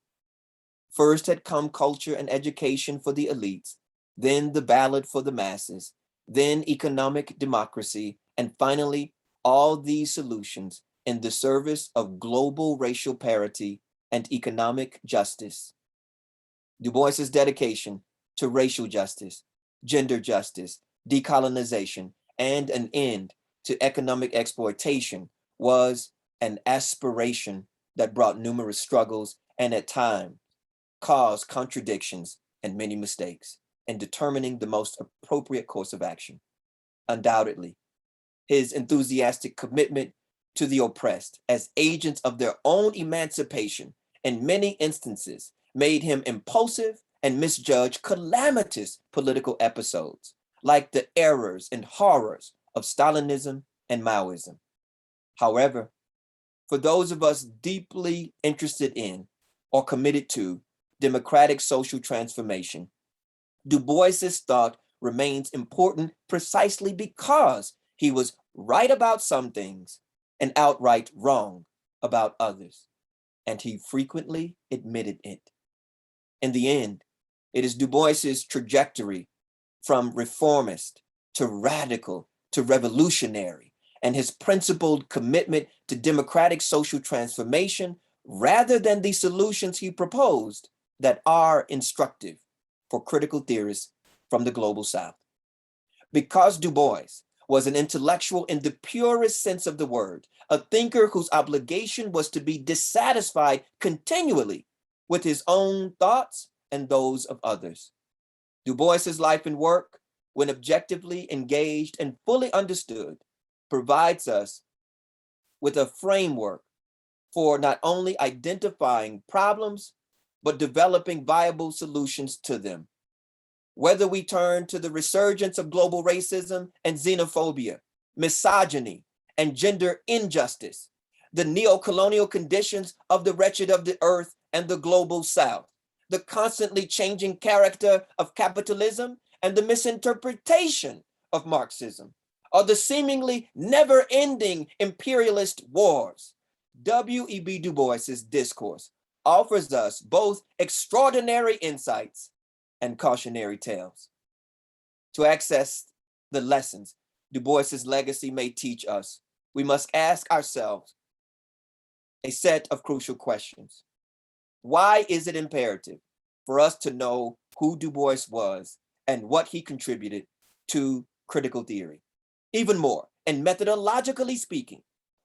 first had come culture and education for the elites, then the ballot for the masses, then economic democracy, and finally, all these solutions in the service of global racial parity and economic justice. Du Bois's dedication to racial justice, gender justice, decolonization, and an end to economic exploitation was an aspiration that brought numerous struggles and at times caused contradictions and many mistakes in determining the most appropriate course of action. Undoubtedly, his enthusiastic commitment to the oppressed as agents of their own emancipation in many instances made him impulsive and misjudge calamitous political episodes, like the errors and horrors of Stalinism and Maoism. However, for those of us deeply interested in or committed to democratic social transformation, Du Bois's thought remains important precisely because he was right about some things and outright wrong about others, and he frequently admitted it. In the end, it is Du Bois's trajectory from reformist to radical to revolutionary, and his principled commitment to democratic social transformation rather than the solutions he proposed that are instructive for critical theorists from the global South. Because Du Bois was an intellectual in the purest sense of the word, a thinker whose obligation was to be dissatisfied continually with his own thoughts and those of others. Du Bois's life and work, when objectively engaged and fully understood, provides us with a framework for not only identifying problems, but developing viable solutions to them. Whether we turn to the resurgence of global racism and xenophobia, misogyny, and gender injustice, the neo-colonial conditions of the wretched of the earth and the global south, the constantly changing character of capitalism and the misinterpretation of Marxism, or the seemingly never-ending imperialist wars, W.E.B. Du Bois's discourse offers us both extraordinary insights and cautionary tales. To access the lessons Du Bois's legacy may teach us, we must ask ourselves a set of crucial questions. Why is it imperative for us to know who Du Bois was and what he contributed to critical theory? Even more, and methodologically speaking,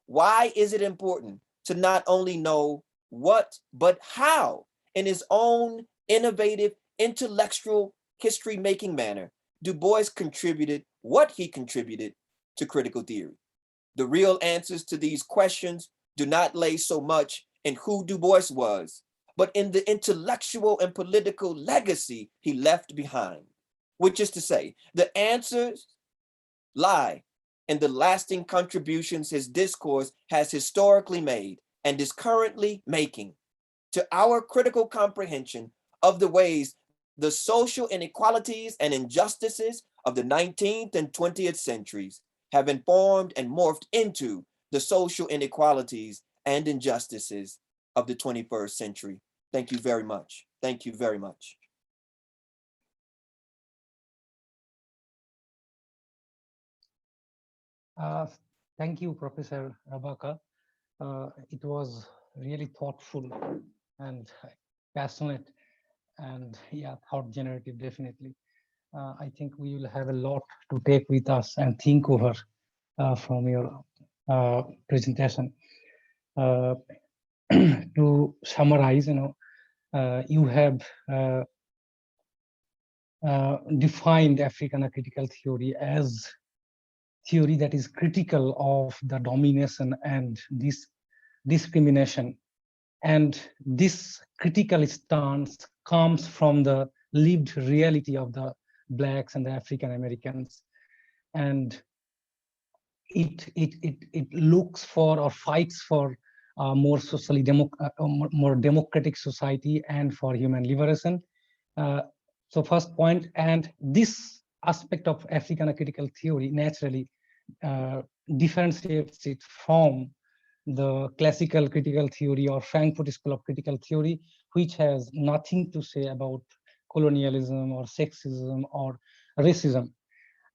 why is it important to not only know what, but how, in his own innovative intellectual history-making manner, Du Bois contributed what he contributed to critical theory? The real answers to these questions do not lay so much in who Du Bois was, but in the intellectual and political legacy he left behind, which is to say, the answers lie in the lasting contributions his discourse has historically made and is currently making to our critical comprehension of the ways the social inequalities and injustices of the 19th and 20th centuries have informed and morphed into the social inequalities and injustices of the 21st century. Thank you very much. Thank you very much. Thank you, Professor Rabaka. It was really thoughtful and passionate and thought generative, definitely. I think we will have a lot to take with us and think over from your presentation. To summarize, you have defined Africana critical theory as theory that is critical of the domination and this discrimination. And this critical stance comes from the lived reality of the Blacks and the African Americans. And it looks for or fights for more socially more democratic society and for human liberation. So first point, and this aspect of Africana critical theory naturally differentiates it from the classical critical theory or Frankfurt School of Critical Theory, which has nothing to say about colonialism or sexism or racism.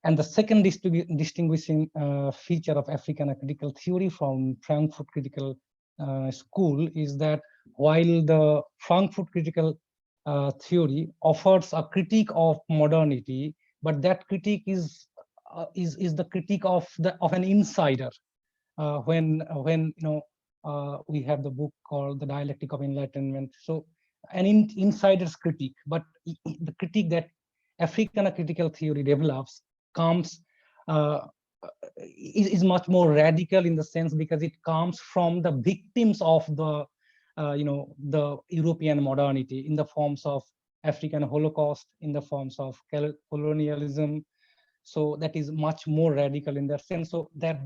And the second distinguishing feature of Africana critical theory from Frankfurt Critical School is that while the Frankfurt critical theory offers a critique of modernity, but that critique is the critique of an insider. When we have the book called The Dialectic of Enlightenment, so an insider's critique, but the critique that Africana critical theory develops comes is much more radical in the sense because it comes from the victims of the the European modernity in the forms of African Holocaust, in the forms of colonialism. So that is much more radical in that sense. So that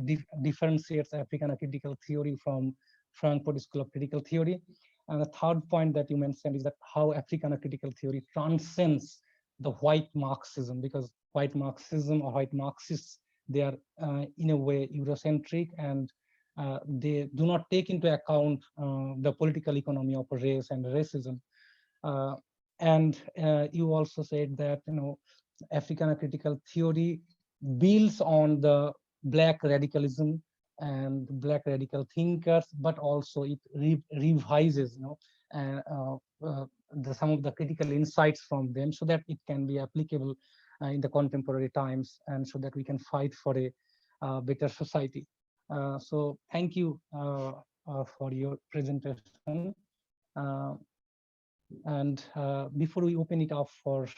differentiates Africana critical theory from Frankfurt School of Critical Theory. And the third point that you mentioned is that how Africana critical theory transcends the white Marxism, because white Marxism or white Marxists, they are in a way Eurocentric, and they do not take into account the political economy of race and racism. And you also said that Africana critical theory builds on the Black radicalism and Black radical thinkers, but also it revises some of the critical insights from them so that it can be applicable in the contemporary times, and so that we can fight for a better society. So thank you for your presentation. And before we open it up for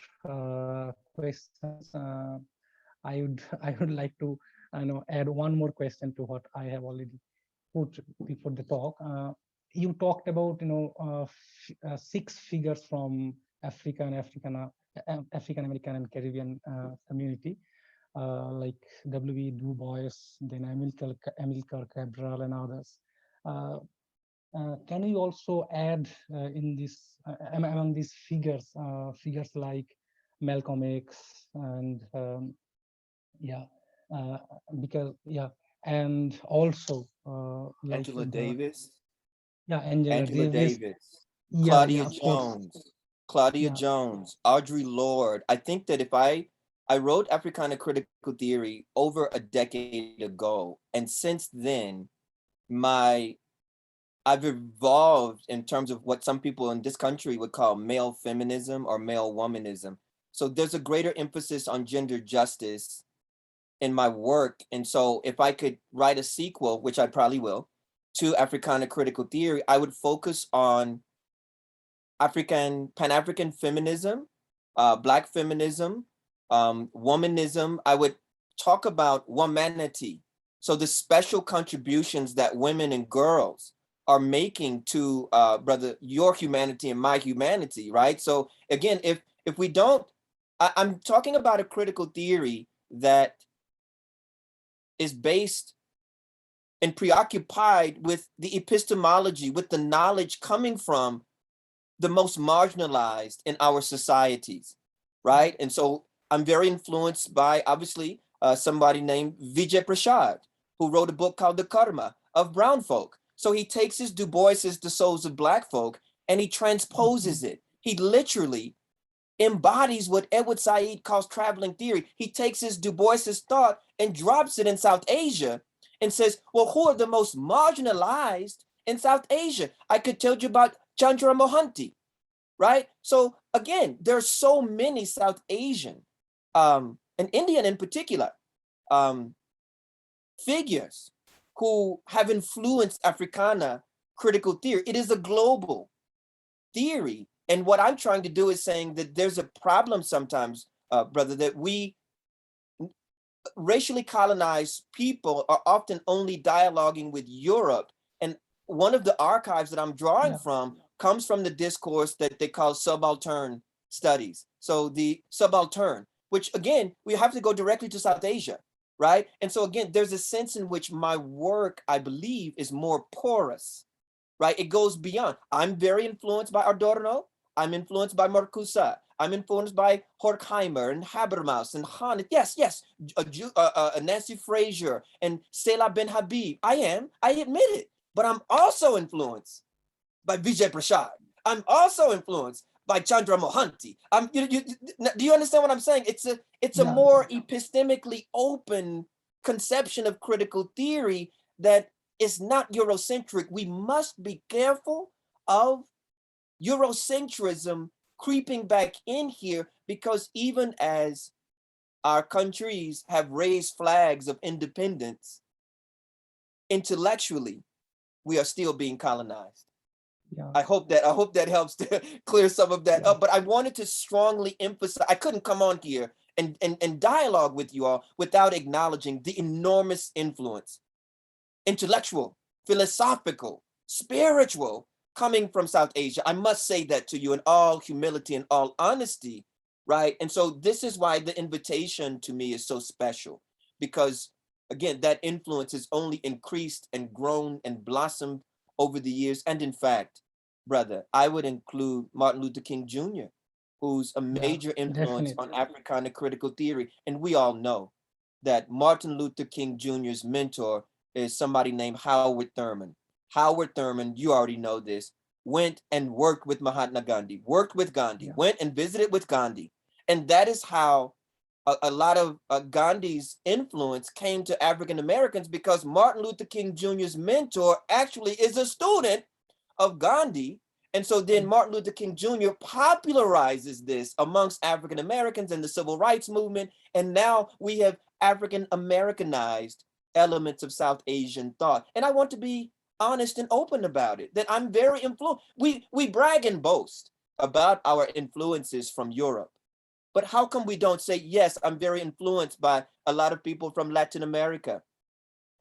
questions, I would like to add one more question to what I have already put before the talk. you talked about, six figures from African American and Caribbean community, like W.E. Du Bois, then Amilcar Cabral, and others. Uh, can you also add in this among these figures, figures like Malcolm X and yeah, uh, because yeah, and also like Angela the Davis, yeah, Angela Angela Davis. Davis, Yeah, Claudia yeah, of course. Jones, Claudia Yeah, Jones, Audre Lorde. I think that if I wrote Africana Critical Theory over a decade ago, and since then, my I've evolved in terms of what some people in this country would call male feminism or male womanism. So there's a greater emphasis on gender justice in my work. And so if I could write a sequel, which I probably will, to Africana Critical Theory, I would focus on Pan-African feminism, Black feminism, womanism. I would talk about womanity. So the special contributions that women and girls are making to brother, your humanity and my humanity, right? So again, if we don't, I'm talking about a critical theory that is based and preoccupied with the epistemology, with the knowledge coming from the most marginalized in our societies, right? And so I'm very influenced by, obviously, somebody named Vijay Prashad, who wrote a book called The Karma of Brown Folk. So he takes his Du Bois's The Souls of Black Folk and he transposes it. He literally embodies what Edward Said calls traveling theory. He takes his Du Bois's thought and drops it in South Asia and says, well, who are the most marginalized in South Asia? I could tell you about Chandra Mohanty, right? So again, there's so many South Asian and Indian in particular um, figures who have influenced Africana critical theory. It is a global theory. And what I'm trying to do is saying that there's a problem sometimes, brother, that we racially colonized people are often only dialoguing with Europe. And one of the archives that I'm drawing yeah, from comes from the discourse that they call subaltern studies. So the subaltern, which again, we have to go directly to South Asia, right? And so again, there's a sense in which my work, I believe, is more porous, right? It goes beyond. I'm very influenced by Adorno. I'm influenced by Marcuse. I'm influenced by Horkheimer and Habermas and Hahn. Yes, yes, Nancy Fraser and Selah Ben Habib. I admit it. But I'm also influenced by Vijay Prashad. I'm also influenced by Chandra Mohanty. Do you understand what I'm saying? It's a yeah, more epistemically open conception of critical theory that is not Eurocentric. We must be careful of Eurocentrism creeping back in here, because even as our countries have raised flags of independence, intellectually, we are still being colonized. yeah, I hope that helps to clear some of that yeah, up. But I wanted to strongly emphasize, I couldn't come on here and dialogue with you all without acknowledging the enormous influence, intellectual, philosophical, spiritual, coming from South Asia. I must say that to you in all humility and all honesty, right? And so this is why the invitation to me is so special, because again, that influence has only increased and grown and blossomed over the years. And in fact, brother, I would include Martin Luther King Jr., who's a yeah, major influence definitely. on Africana critical theory. And we all know that Martin Luther King Jr.'s mentor is somebody named Howard Thurman. Howard Thurman, you already know this, went and worked with Mahatma Gandhi, worked with Gandhi, Yeah, went and visited with Gandhi. And that is how a lot of Gandhi's influence came to African Americans, because Martin Luther King Jr.'s mentor actually is a student of Gandhi. And so then Martin Luther King Jr. popularizes this amongst African Americans in the civil rights movement. And now we have African Americanized elements of South Asian thought. And I want to be honest and open about it, that I'm very influenced. We brag and boast about our influences from Europe. But how come we don't say, yes, I'm very influenced by a lot of people from Latin America,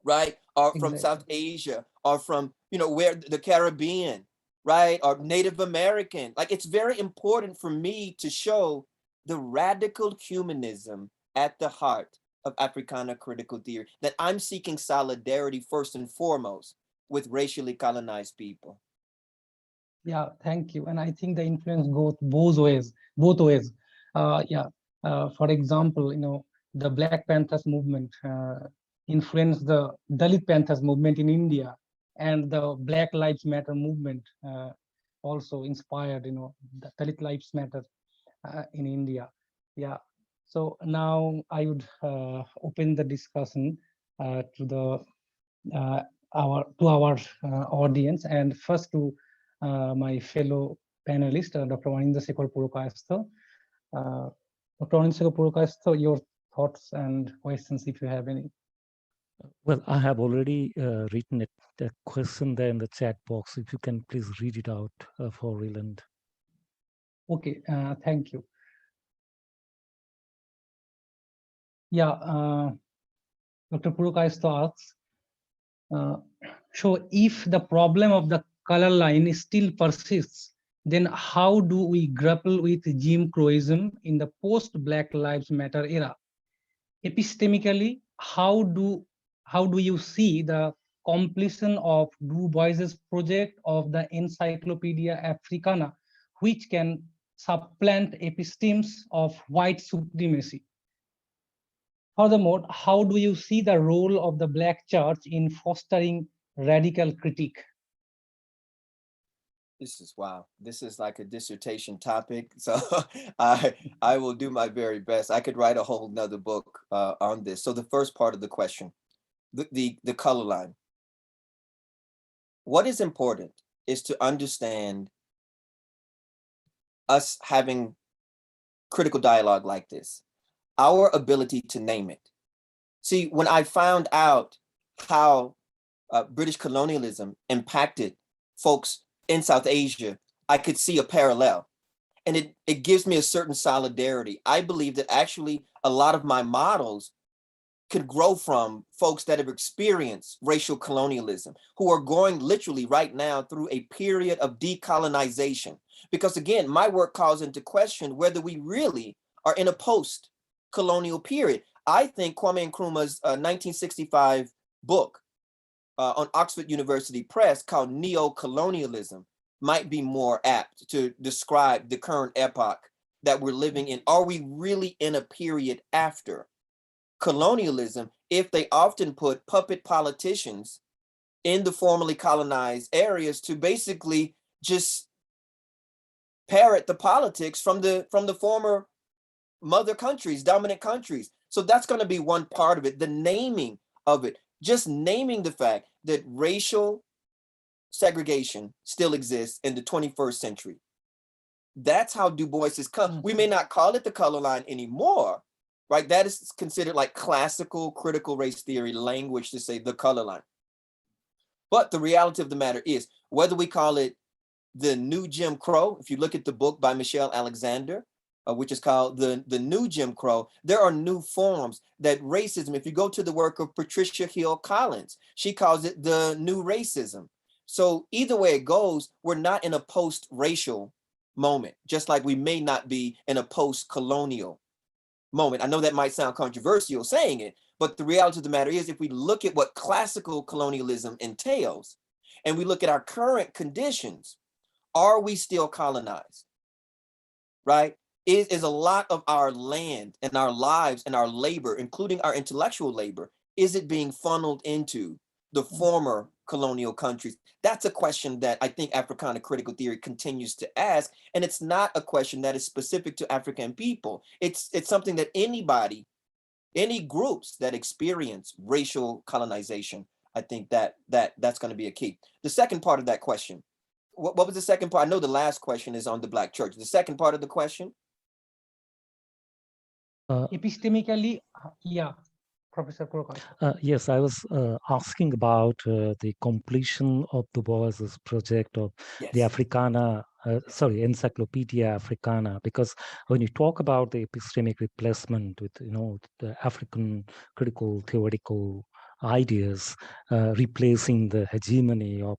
right? Or from exactly. South Asia, or from where the Caribbean, right? Or Native American. Like, it's very important for me to show the radical humanism at the heart of Africana critical theory, that I'm seeking solidarity first and foremost with racially colonized people. Yeah, thank you. And I think the influence goes both ways, both ways. Yeah. For example, the Black Panthers movement influenced the Dalit Panthers movement in India, and the Black Lives Matter movement also inspired, the Dalit Lives Matter in India. Yeah. So now I would open the discussion to the our audience, and first to my fellow panelist, Dr. Waninda Shekhar Purokayastha. Dr. Waninda Shekhar Purokayastha, your thoughts and questions, if you have any. Well, I have already written a question there in the chat box. If you can please read it out for Reiland. Okay, thank you. Yeah, Dr. Purokayastha asks, so if the problem of the color line still persists, then how do we grapple with Jim Crowism in the post-Black Lives Matter era? Epistemically, how do you see the completion of Du Bois's project of the Encyclopedia Africana, which can supplant epistemes of white supremacy? Furthermore, how do you see the role of the Black church in fostering radical critique? This is wow. This is like a dissertation topic. So I will do my very best. I could write a whole nother book on this. So the first part of the question, the color line. What is important is to understand us having critical dialogue like this, our ability to name it. See, when I found out how British colonialism impacted folks in South Asia, I could see a parallel. And it gives me a certain solidarity. I believe that actually a lot of my models could grow from folks that have experienced racial colonialism, who are going literally right now through a period of decolonization. Because again, my work calls into question whether we really are in a post-colonial period. I think Kwame Nkrumah's 1965 book on Oxford University Press called Neo-Colonialism might be more apt to describe the current epoch that we're living in. Are we really in a period after colonialism if they often put puppet politicians in the formerly colonized areas to basically just parrot the politics from the former mother countries, dominant countries? So that's going to be one part of it, the naming of it. Just naming the fact that racial segregation still exists in the 21st century. That's how Du Bois has come. We may not call it the color line anymore, right? That is considered like classical critical race theory language to say the color line. But the reality of the matter is, whether we call it the new Jim Crow, if you look at the book by Michelle Alexander, which is called the New Jim Crow, there are new forms that racism, if you go to the work of Patricia Hill Collins, she calls it the new racism. So either way it goes, we're not in a post-racial moment, just like we may not be in a post-colonial moment. I know that might sound controversial saying it, but the reality of the matter is, if we look at what classical colonialism entails, and we look at our current conditions, are we still colonized, right? Is a lot of our land and our lives and our labor, including our intellectual labor, is it being funneled into the former colonial countries? That's a question that I think Africana critical theory continues to ask. And it's not a question that is specific to African people. It's something that anybody, any groups that experience racial colonization, I think that's going to be a key. The second part of that question, what was the second part? I know the last question is on the Black church. The second part of the question? Epistemically, yeah, Professor Prakash. Yes, I was asking about the completion of Du Bois's project of the Africana, Encyclopedia Africana, because when you talk about the epistemic replacement with, the African critical theoretical ideas, replacing the hegemony of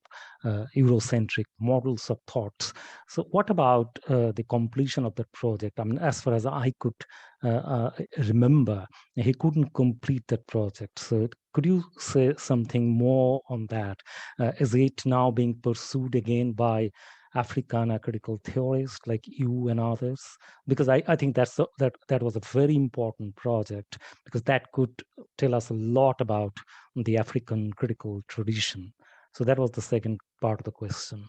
Eurocentric models of thoughts. So what about the completion of that project? I mean, as far as I could remember, he couldn't complete that project. So could you say something more on that? Is it now being pursued again by Africana critical theorists like you and others? Because I think that was a very important project, because that could tell us a lot about the African critical tradition. So that was the second part of the question.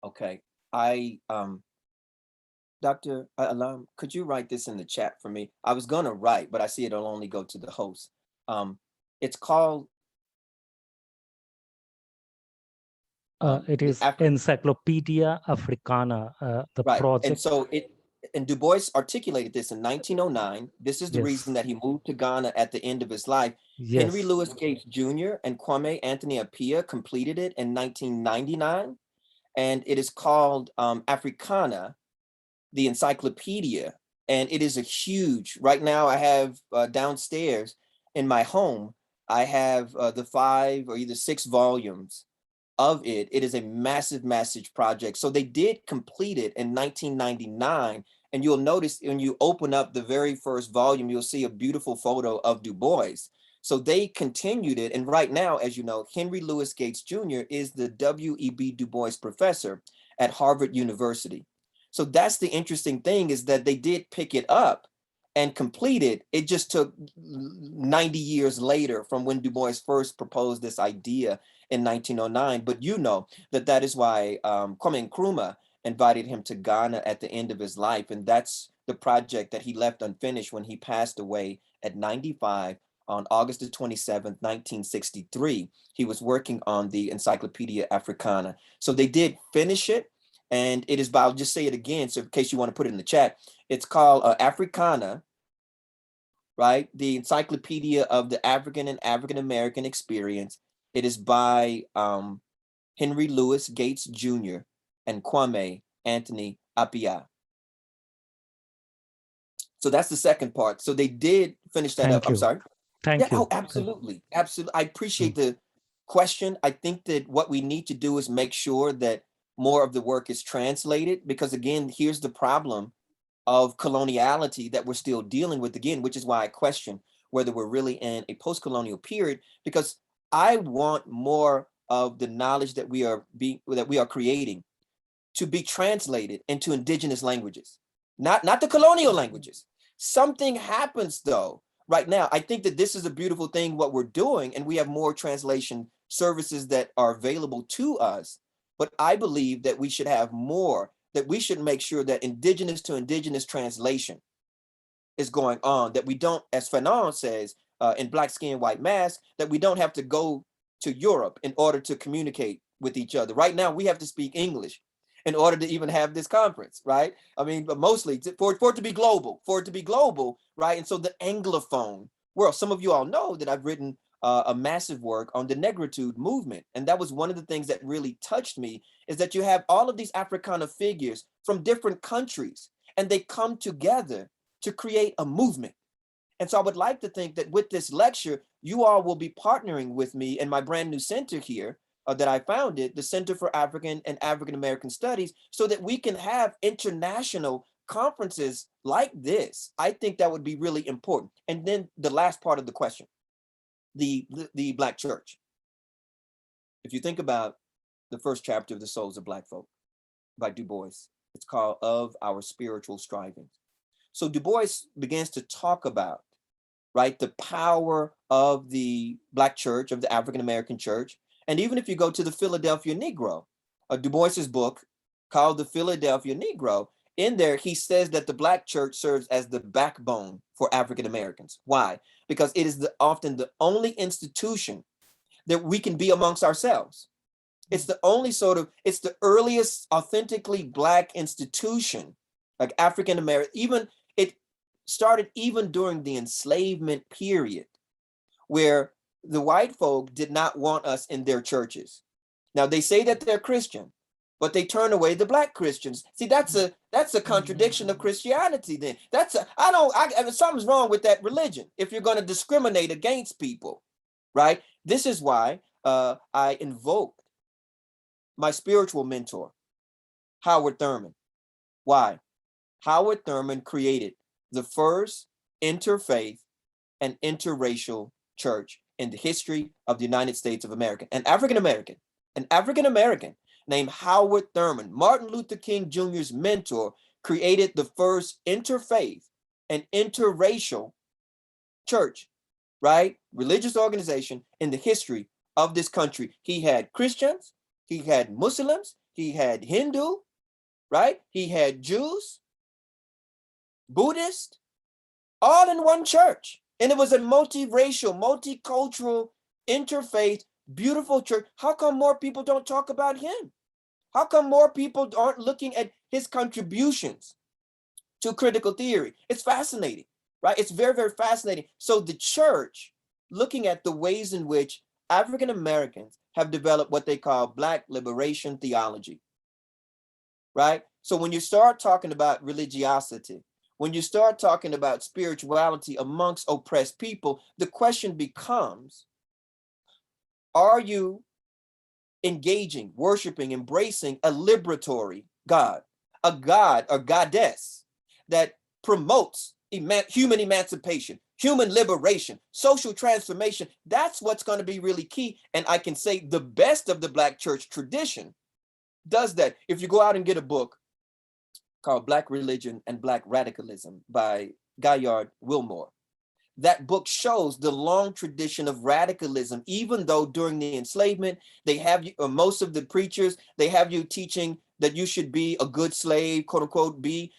Okay. Dr. Alam, could you write this in the chat for me? I was going to write, but I see it'll only go to the host. It's called... it is Encyclopedia Africana, the project. And so and Du Bois articulated this in 1909. This is the reason that he moved to Ghana at the end of his life. Henry Louis Gates Jr. and Kwame Anthony Appiah completed it in 1999. And it is called Africana, the encyclopedia. And it is a huge, right now I have downstairs in my home, I have the 5 or either 6 volumes of it. It is a massive, massive project. So they did complete it in 1999. And you'll notice when you open up the very first volume, you'll see a beautiful photo of Du Bois. So they continued it. And right now, as you know, Henry Louis Gates Jr. is the W.E.B. Du Bois professor at Harvard University. So that's the interesting thing, is that they did pick it up and complete it. It just took 90 years later from when Du Bois first proposed this idea in 1909. But you know that is why Kwame Nkrumah invited him to Ghana at the end of his life. And that's the project that he left unfinished when he passed away at 95 on August the 27th, 1963. He was working on the Encyclopedia Africana. So they did finish it. And it is by, I'll just say it again, so in case you want to put it in the chat, it's called Africana, right? The Encyclopedia of the African and African-American Experience. It is by Henry Louis Gates Jr. and Kwame Anthony Appiah. So that's the second part. So they did finish that up. I'm sorry. Thank you. Oh, absolutely. Absolutely. I appreciate the question. I think that what we need to do is make sure that more of the work is translated, because again, here's the problem of coloniality that we're still dealing with again, which is why I question whether we're really in a post-colonial period, because I want more of the knowledge that we are creating to be translated into indigenous languages, not the colonial languages. Something happens though right now. I think that this is a beautiful thing, what we're doing, and we have more translation services that are available to us. But I believe that we should have more, that we should make sure that indigenous to indigenous translation is going on, that we don't, as Fanon says, in Black Skin, White Mask, that we don't have to go to Europe in order to communicate with each other. Right now, we have to speak English in order to even have this conference, right? I mean, but mostly for it to be global, right? And so the Anglophone world, some of you all know that I've written a massive work on the Negritude movement. And that was one of the things that really touched me, is that you have all of these Africana figures from different countries, and they come together to create a movement. And so I would like to think that with this lecture, you all will be partnering with me in my brand new center here that I founded, the Center for African and African American Studies, so that we can have international conferences like this. I think that would be really important. And then the last part of the question, the Black church. If you think about the first chapter of The Souls of Black Folk by Du Bois, it's called Of Our Spiritual Strivings. So Du Bois begins to talk about, right, the power of the Black church, of the African American church. And even if you go to the Philadelphia Negro, Du Bois's book called The Philadelphia Negro, in there, he says that the Black church serves as the backbone for African Americans. Why? Because it is often the only institution that we can be amongst ourselves. It's the only it's the earliest authentically Black institution, like African American. Even it started even during the enslavement period, where the white folk did not want us in their churches. Now they say that they're Christian, but they turn away the Black Christians. See, that's a contradiction of Christianity. Then something's wrong with that religion if you're going to discriminate against people, right? This is why I invoked my spiritual mentor, Howard Thurman. Why? Howard Thurman created the first interfaith and interracial church in the history of the United States of America. An African American named Howard Thurman, Martin Luther King Jr.'s mentor, created the first interfaith and interracial church, right? Religious organization in the history of this country. He had Christians, he had Muslims, he had Hindu, right? He had Jews, Buddhist, all in one church. And it was a multiracial, multicultural, interfaith, beautiful church. How come more people don't talk about him? How come more people aren't looking at his contributions to critical theory? It's fascinating, right? It's very, very fascinating. So the church, looking at the ways in which African Americans have developed what they call Black liberation theology, right? So when you start talking about religiosity, when you start talking about spirituality amongst oppressed people, the question becomes, are you engaging, worshiping, embracing a liberatory God, a God or goddess that promotes human emancipation, human liberation, social transformation? That's what's going to be really key. And I can say the best of the Black church tradition does that. If you go out and get a book called Black Religion and Black Radicalism by Gaillard Wilmore, that book shows the long tradition of radicalism, even though during the enslavement, they have you, or most of the preachers, they have you teaching that you should be a good slave, quote unquote, be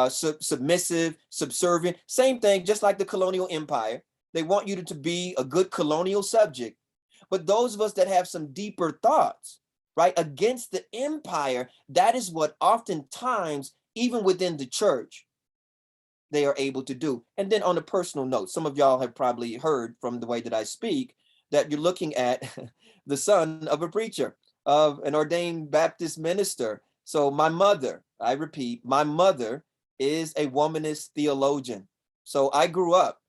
submissive, subservient. Same thing, just like the colonial empire. They want you to be a good colonial subject. But those of us that have some deeper thoughts, right, against the empire, that is what oftentimes, even within the church, they are able to do. And then on a personal note, some of y'all have probably heard from the way that I speak that you're looking at the son of a preacher, of an ordained Baptist minister. So my mother, I repeat, my mother is a womanist theologian. So I grew up,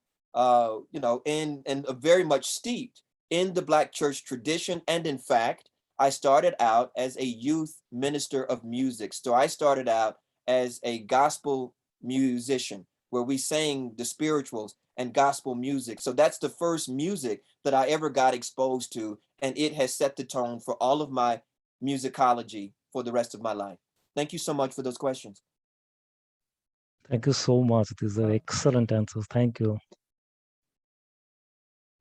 in very much steeped in the Black church tradition. And in fact, I started out as a youth minister of music. So I started out as a gospel musician, where we sang the spirituals and gospel music. So that's the first music that I ever got exposed to, and it has set the tone for all of my musicology for the rest of my life. Thank you so much for those questions. Thank you so much. These are excellent answers. Thank you.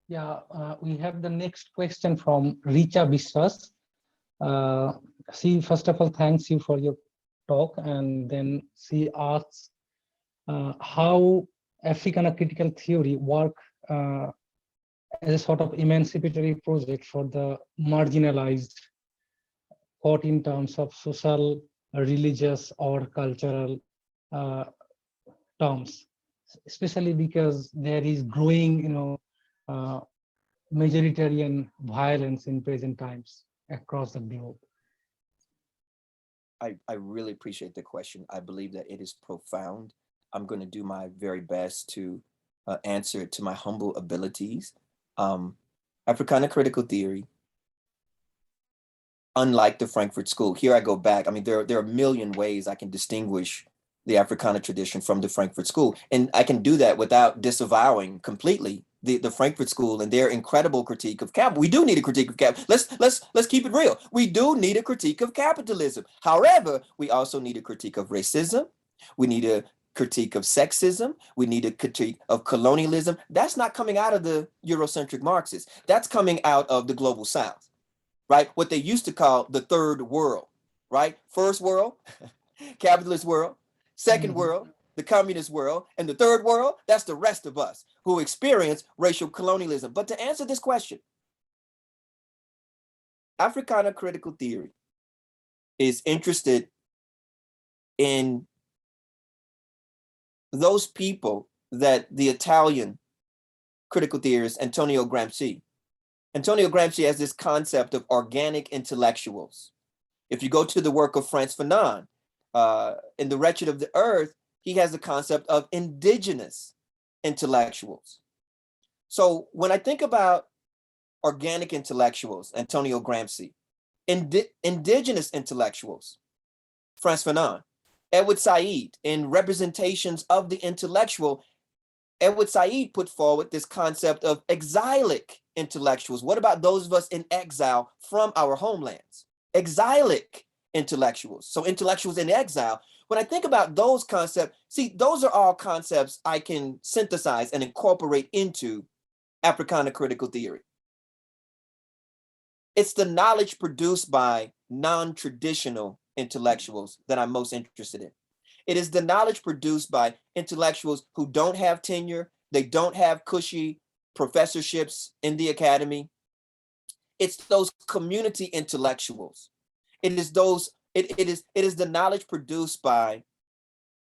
Yeah, we have the next question from Richa Biswas. She first of all thanks you for your talk, and then she asks how Africana critical theory work as a sort of emancipatory project for the marginalized, thought in terms of social, religious, or cultural terms, especially because there is growing, majoritarian violence in present times across the globe. I really appreciate the question. I believe that it is profound. I'm going to do my very best to answer it to my humble abilities. Africana critical theory, unlike the Frankfurt School, here I go back. I mean, there are a million ways I can distinguish the Africana tradition from the Frankfurt School, and I can do that without disavowing completely the Frankfurt School and their incredible critique of capital. We do need a critique of capital. Let's keep it real. We do need a critique of capitalism. However, we also need a critique of racism. We need a critique of sexism. We need a critique of colonialism. That's not coming out of the Eurocentric Marxists. That's coming out of the global South, right? What they used to call the third world, right? First world, capitalist world. Second world, the communist world. And the third world, that's the rest of us who experience racial colonialism. But to answer this question, Africana critical theory is interested in those people that the Italian critical theorist Antonio Gramsci has this concept of organic intellectuals. If you go to the work of Frantz Fanon, in The Wretched of the Earth, he has the concept of indigenous intellectuals. So when I think about organic intellectuals, Antonio Gramsci, indigenous intellectuals, Frantz Fanon, Edward Said, in Representations of the Intellectual, Edward Said put forward this concept of exilic intellectuals. What about those of us in exile from our homelands? Exilic intellectuals, so intellectuals in exile. When I think about those concepts, see, those are all concepts I can synthesize and incorporate into Africana critical theory. It's the knowledge produced by non-traditional intellectuals that I'm most interested in. It is the knowledge produced by intellectuals who don't have tenure, they don't have cushy professorships in the academy. It's those community intellectuals. It is the knowledge produced by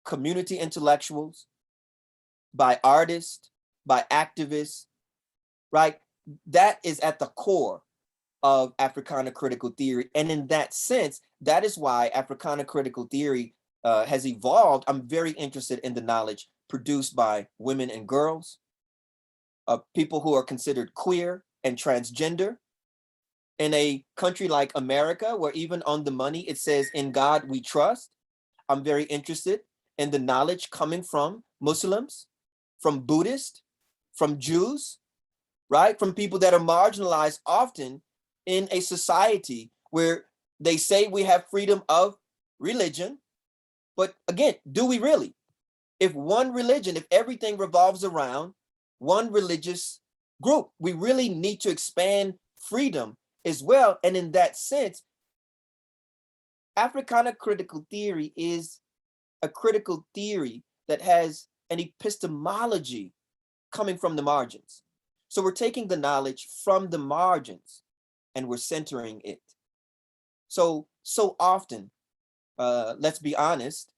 community intellectuals, by artists, by activists, right? That is at the core of Africana critical theory. And in that sense, that is why Africana critical theory has evolved. I'm very interested in the knowledge produced by women and girls, people who are considered queer and transgender. In a country like America, where even on the money it says, "In God we trust," I'm very interested in the knowledge coming from Muslims, from Buddhists, from Jews, right? From people that are marginalized often in a society where they say we have freedom of religion. But again, do we really? If one religion, if everything revolves around one religious group, we really need to expand freedom as well. And in that sense, Africana critical theory is a critical theory that has an epistemology coming from the margins. So we're taking the knowledge from the margins and we're centering it. So often, let's be honest,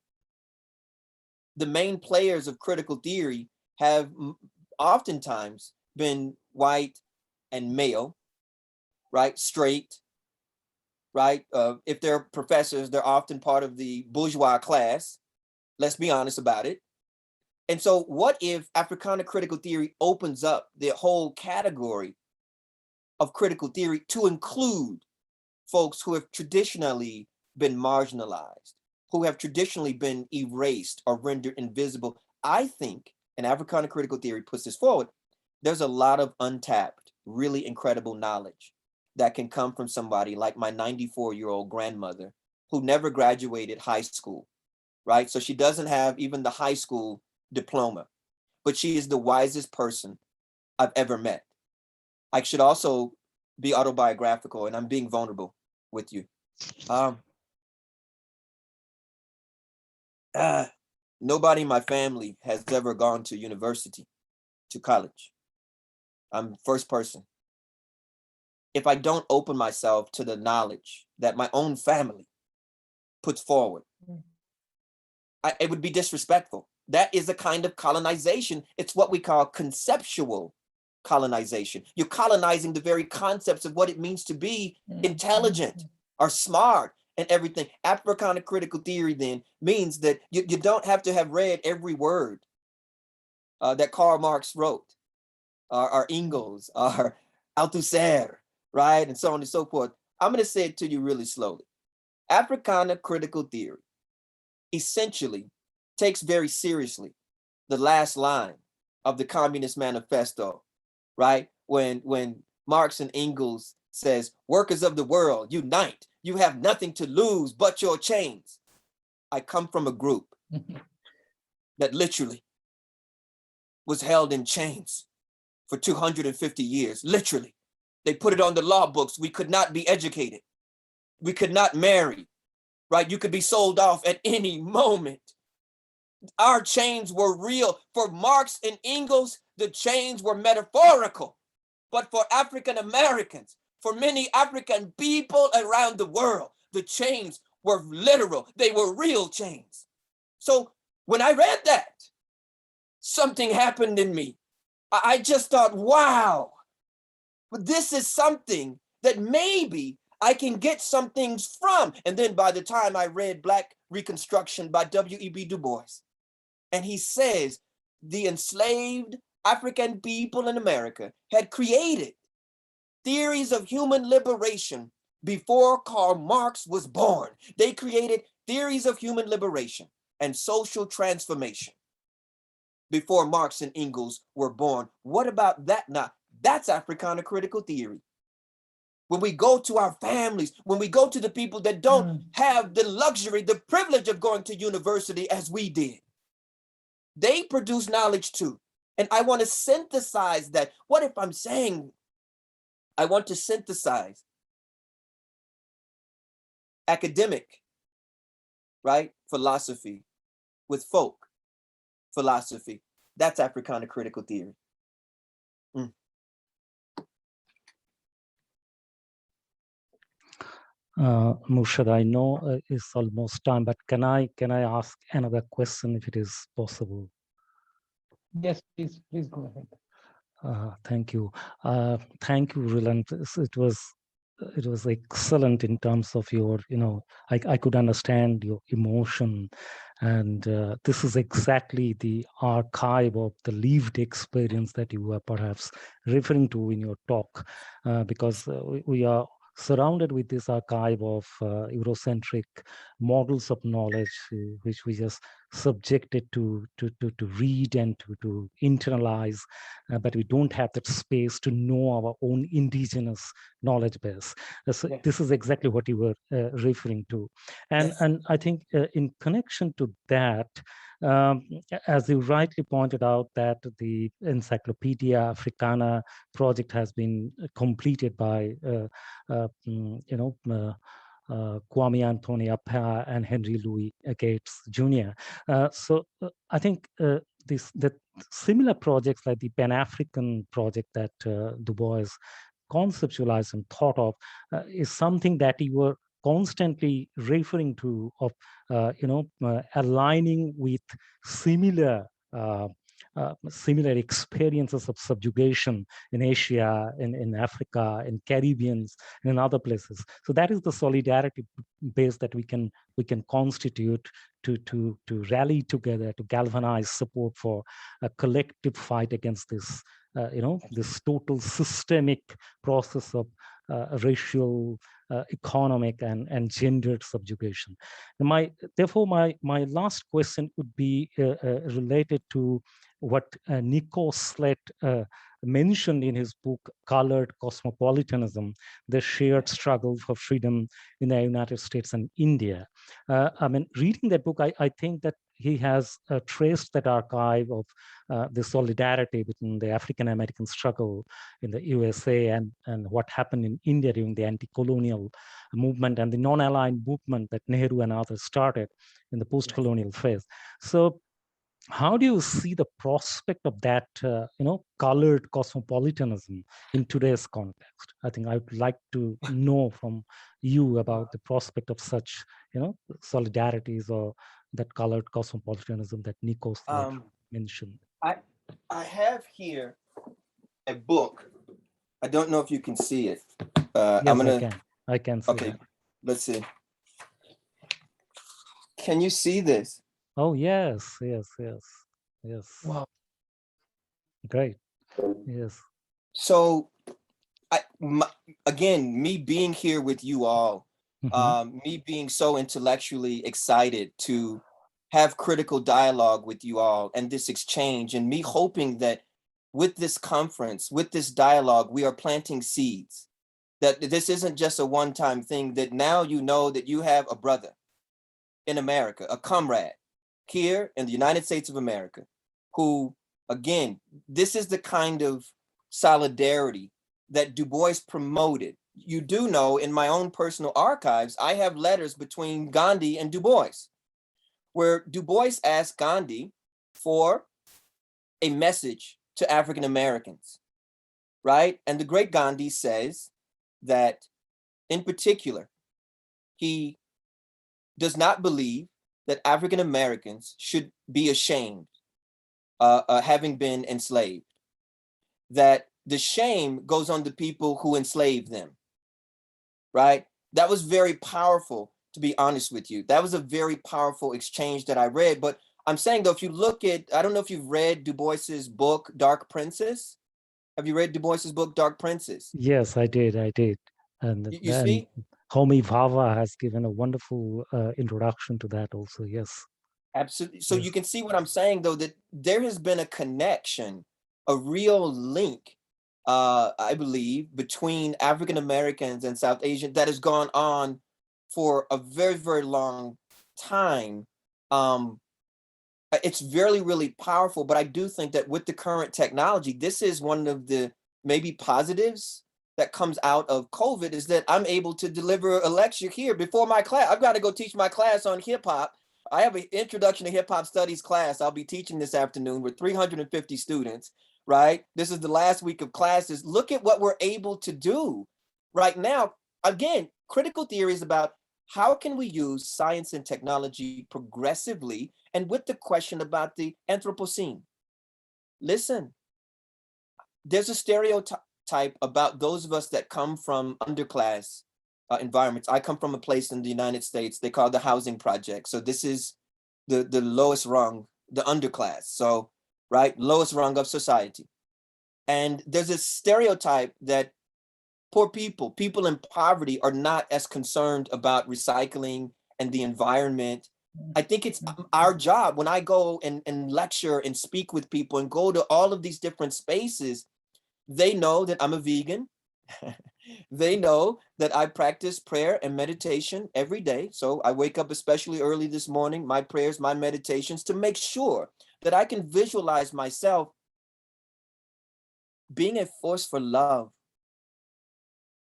the main players of critical theory have oftentimes been white and male, right? Straight, right? If they're professors, they're often part of the bourgeois class. Let's be honest about it. And so what if Africana critical theory opens up the whole category of critical theory to include folks who have traditionally been marginalized, who have traditionally been erased or rendered invisible? I think, and Africana critical theory puts this forward, there's a lot of untapped, really incredible knowledge that can come from somebody like my 94-year-old grandmother who never graduated high school, right? So she doesn't have even the high school diploma, but she is the wisest person I've ever met. I should also be autobiographical, and I'm being vulnerable with you. Nobody in my family has ever gone to university, to college. I'm the first person. If I don't open myself to the knowledge that my own family puts forward, it would be disrespectful. That is a kind of colonization. It's what we call conceptual colonization. You're colonizing the very concepts of what it means to be intelligent or smart and everything. Africana critical theory then means that you don't have to have read every word that Karl Marx wrote, or Engels, or Althusser, right? And so on and so forth. I'm going to say it to you really slowly. Africana critical theory essentially takes very seriously the last line of the Communist Manifesto, right? When Marx and Engels says, "Workers of the world, unite. You have nothing to lose but your chains." I come from a group that literally was held in chains for 250 years, literally. They put it on the law books. We could not be educated. We could not marry, right? You could be sold off at any moment. Our chains were real. For Marx and Engels, the chains were metaphorical. But for African Americans, for many African people around the world, the chains were literal. They were real chains. So when I read that, something happened in me. I just thought, wow, but this is something that maybe I can get some things from. And then by the time I read Black Reconstruction by W.E.B. Du Bois, and he says the enslaved African people in America had created theories of human liberation before Karl Marx was born. They created theories of human liberation and social transformation before Marx and Engels were born. What about that now? That's Africana critical theory. When we go to our families, when we go to the people that don't have the luxury, the privilege of going to university as we did, they produce knowledge too. And I want to synthesize that. What if I'm saying I want to synthesize academic, right, philosophy with folk philosophy? That's Africana critical theory. Murshid, I know it's almost time, but can I ask another question if it is possible? Yes, please go ahead. Thank you. Thank you, Reiland. It was excellent in terms of your, I could understand your emotion. And this is exactly the archive of the lived experience that you were perhaps referring to in your talk, because we are surrounded with this archive of Eurocentric models of knowledge, which we just subjected to read and to internalize, but we don't have that space to know our own indigenous knowledge base. So Yes. this is exactly what you were referring to. And, Yes. and I think in connection to that, as you rightly pointed out, that the Encyclopedia Africana project has been completed by Kwame Anthony Appiah and Henry Louis Gates Jr. I think that similar projects like the Pan-African project that Du Bois conceptualized and thought of is something that you were constantly referring to, of aligning with similar similar experiences of subjugation in Asia, in Africa, in Caribbeans, and in other places. So that is the solidarity base that we can constitute to rally together, to galvanize support for a collective fight against this, this total systemic process of racial, economic, and gendered subjugation. Therefore, my last question would be related to what Nico Slett mentioned in his book, Colored Cosmopolitanism, the shared struggle for freedom in the United States and India. Reading that book, I think that he has traced that archive of the solidarity between the African-American struggle in the USA and what happened in India during the anti-colonial movement and the non-aligned movement that Nehru and others started in the post-colonial phase. So how do you see the prospect of that, colored cosmopolitanism in today's context? I think I would like to know from you about the prospect of such, solidarities or that colored cosmopolitanism that Nico Slett mentioned. I have here a book. I don't know if you can see it. Yes, I can see. Okay, that. let's see. Can you see this? Oh, yes. Wow. Great. Yes. So, again, me being here with you all, me being so intellectually excited to have critical dialogue with you all and this exchange, and me hoping that with this conference, with this dialogue, we are planting seeds, that this isn't just a one-time thing, that now you know that you have a brother in America, a comrade here in the United States of America, who, again, this is the kind of solidarity that Du Bois promoted. You do know, in my own personal archives, I have letters between Gandhi and Du Bois, where Du Bois asked Gandhi for a message to African Americans, right? And the great Gandhi says that, in particular, he does not believe that African Americans should be ashamed having been enslaved, that the shame goes on the people who enslaved them, right? That was very powerful, to be honest with you. That was a very powerful exchange that I read. But I'm saying, though, if you look at, I don't know if you've read Du Bois's book, Dark Princess. Have you read Du Bois's book, Dark Princes? Yes, I did. And You then see? Homi Bhabha has given a wonderful introduction to that also. Yes. Absolutely. So Yes. you can see what I'm saying, though, that there has been a connection, a real link, I believe, between African Americans and South Asian that has gone on for a very, very long time. It's really, really powerful. But I do think that with the current technology, this is one of the maybe positives that comes out of COVID, is that I'm able to deliver a lecture here before my class. I've got to go teach my class on hip hop. I have an introduction to hip hop studies class I'll be teaching this afternoon with 350 students, right? This is the last week of classes. Look at what we're able to do right now. Again, critical theory is about how can we use science and technology progressively, and with the question about the Anthropocene. Listen, there's a stereotype about those of us that come from underclass environments. I come from a place in the United States they call the housing project. So this is the lowest rung, the underclass. So, right, lowest rung of society. And there's a stereotype that poor people in poverty are not as concerned about recycling and the environment. I think it's our job when I go and lecture and speak with people and go to all of these different spaces. They know that I'm a vegan. They know that I practice prayer and meditation every day. So I wake up especially early this morning, my prayers, my meditations, to make sure that I can visualize myself being a force for love,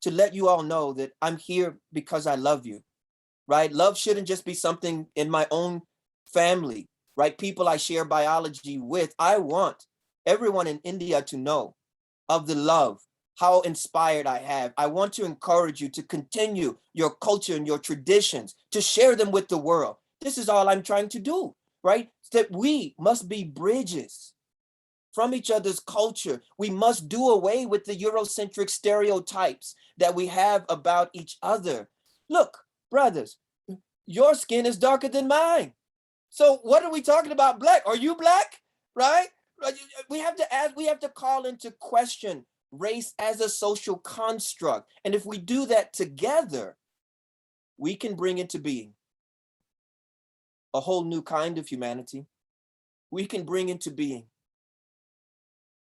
to let you all know that I'm here because I love you, right? Love shouldn't just be something in my own family, right? People I share biology with. I want everyone in India to know of the love, how inspired I have. I want to encourage you to continue your culture and your traditions, to share them with the world. This is all I'm trying to do, right? That we must be bridges from each other's culture. We must do away with the Eurocentric stereotypes that we have about each other. Look, brothers, your skin is darker than mine. So what are we talking about? Black? Are you black? Right? We have to ask, we have to call into question race as a social construct. And if we do that together, we can bring into being a whole new kind of humanity. We can bring into being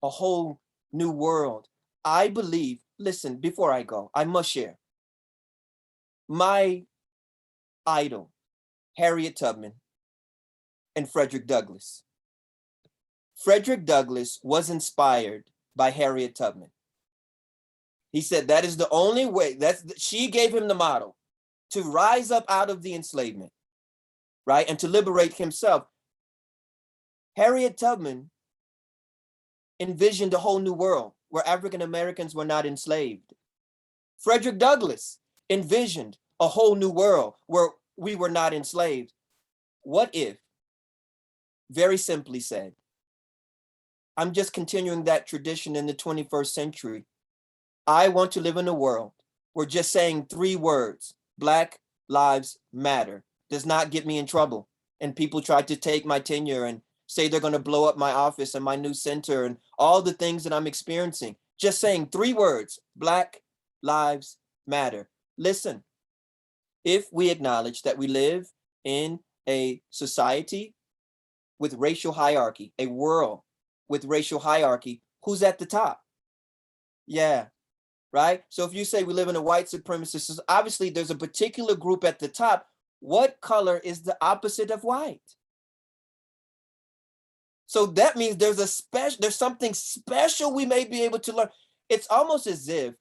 a whole new world. I believe, listen, before I go, I must share my idol, Harriet Tubman and Frederick Douglass. Frederick Douglass was inspired by Harriet Tubman. He said that is the only way, she gave him the model to rise up out of the enslavement, right? And to liberate himself. Harriet Tubman envisioned a whole new world where African Americans were not enslaved. Frederick Douglass envisioned a whole new world where we were not enslaved. What if, very simply said, I'm just continuing that tradition in the 21st century. I want to live in a world where just saying 3 words, Black Lives Matter, does not get me in trouble. And people try to take my tenure and say they're going to blow up my office and my new center and all the things that I'm experiencing. Just saying 3 words, Black Lives Matter. Listen, if we acknowledge that we live in a society with racial hierarchy, a world with racial hierarchy, who's at the top? Yeah, right? So if you say we live in a white supremacist, obviously there's a particular group at the top. What color is the opposite of white? So that means there's something special we may be able to learn. It's almost as if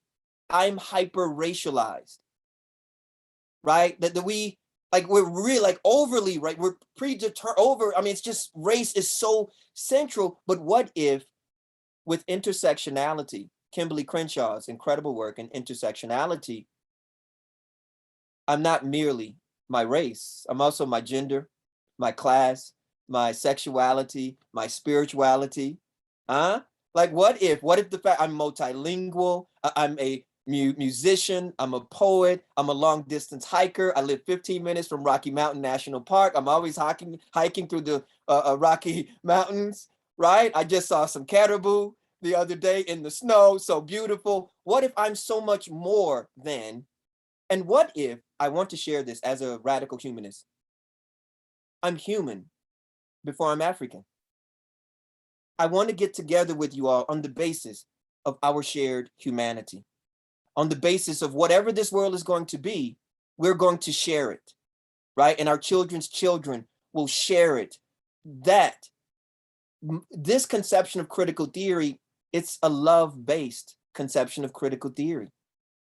I'm hyper racialized, right? That we, like, we're really like overly, right? We're predetermined over. I mean, it's just race is so central. But what if with intersectionality, Kimberly Crenshaw's incredible work in intersectionality, I'm not merely my race, I'm also my gender, my class, my sexuality, my spirituality. Like what if the fact I'm multilingual, I'm a musician, I'm a poet, I'm a long distance hiker, I live 15 minutes from Rocky Mountain National Park, I'm always hiking through the Rocky Mountains, right? I just saw some caribou, the other day in the snow, so beautiful. What if I'm so much more than, and what if, I want to share this as a radical humanist, I'm human before I'm African. I want to get together with you all on the basis of our shared humanity. On the basis of whatever this world is going to be, we're going to share it, right? And our children's children will share it. That this conception of critical theory, it's a love-based conception of critical theory.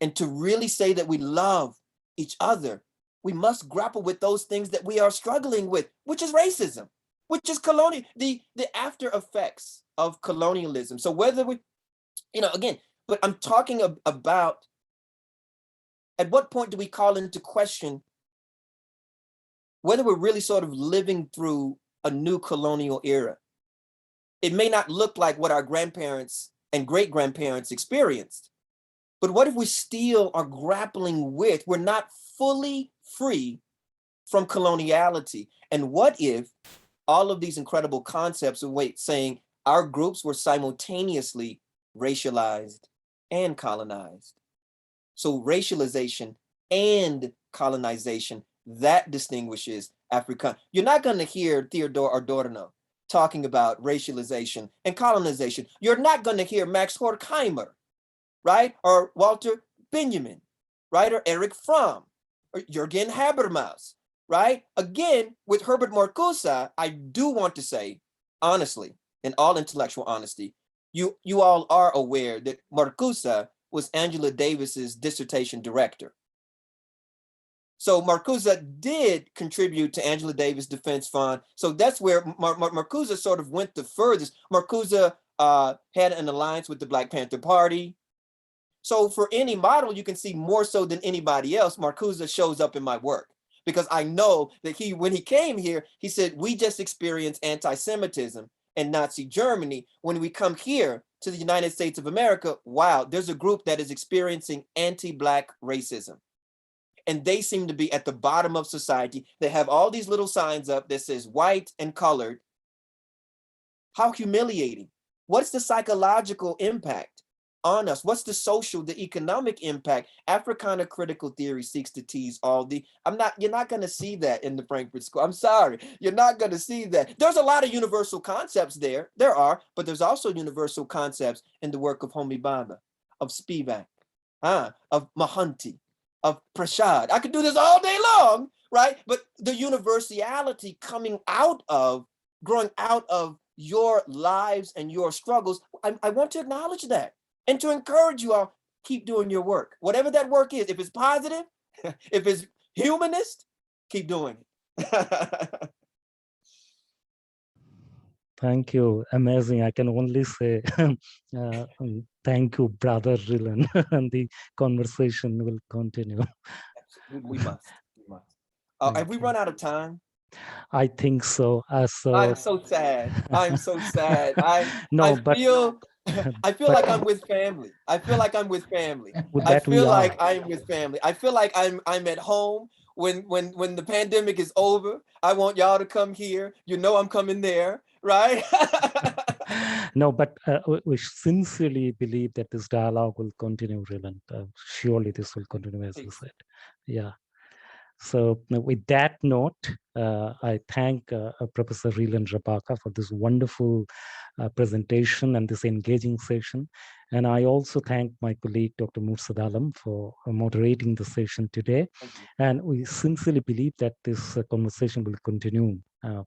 And to really say that we love each other, we must grapple with those things that we are struggling with, which is racism, which is colonial, the after effects of colonialism. So whether we, again, but I'm talking about at what point do we call into question whether we're really sort of living through a new colonial era? It may not look like what our grandparents and great-grandparents experienced, but what if we still are grappling with, we're not fully free from coloniality? And what if all of these incredible concepts of saying our groups were simultaneously racialized and colonized? So racialization and colonization, that distinguishes Africana. You're not going to hear Theodore Adorno talking about racialization and colonization. You're not going to hear Max Horkheimer, right? Or Walter Benjamin, right? Or Eric Fromm, or Jürgen Habermas, right? Again, with Herbert Marcuse, I do want to say, honestly, in all intellectual honesty, you all are aware that Marcuse was Angela Davis's dissertation director. So Marcuse did contribute to Angela Davis Defense Fund. So that's where Marcuse sort of went the furthest. Marcuse had an alliance with the Black Panther Party. So for any model, you can see more so than anybody else, Marcuse shows up in my work, because I know that when he came here, he said, we just experienced anti-Semitism in Nazi Germany. When we come here to the United States of America, wow, there's a group that is experiencing anti-Black racism. And they seem to be at the bottom of society. They have all these little signs up that says white and colored. How humiliating. What's the psychological impact on us? What's the social, the economic impact? Africana critical theory seeks to tease all the, you're not going to see that in the Frankfurt School. I'm sorry, you're not going to see that. There's a lot of universal concepts there. There are, but there's also universal concepts in the work of Homi Bhabha, of Spivak, of Mohanty, of Prashad. I could do this all day long, right? But the universality coming out of, growing out of your lives and your struggles, I want to acknowledge that and to encourage you all, keep doing your work. Whatever that work is, if it's positive, if it's humanist, keep doing it. Thank you. Amazing. I can only say thank you, Brother Reiland, and the conversation will continue. We must. Have we run out of time? I think so. I'm so sad. I'm so sad. No, I but feel like I'm with family. I feel like I'm with family. I feel like I'm with family. I feel like I'm at home when the pandemic is over. I want y'all to come here. You know I'm coming there, right? No, but we sincerely believe that this dialogue will continue, Reiland. Surely this will continue, as you said. Yeah. So with that note, I thank Professor Reiland Rabaka for this wonderful presentation and this engaging session. And I also thank my colleague, Dr. Mursad Alam, for moderating the session today. And we sincerely believe that this conversation will continue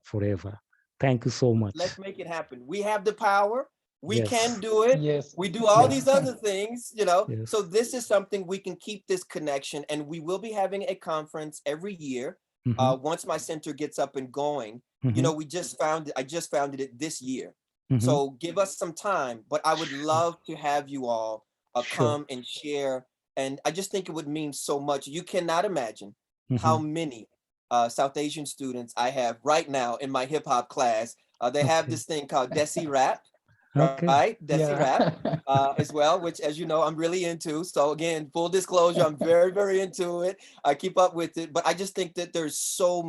forever. Thank you so much. Let's make it happen. We have the power. We Yes. can do it. Yes. We do all these other things, Yes. So this is something we can keep this connection, and we will be having a conference every year. Once my center gets up and going, I just founded it this year. So give us some time, but I would love to have you all come and share. And I just think it would mean so much. You cannot imagine how many South Asian students I have right now in my hip hop class. They have this thing called Desi Rap. Right? Desi Rap as well, which, as you know, I'm really into. So again, full disclosure, I'm very, very into it. I keep up with it, but I just think that there's so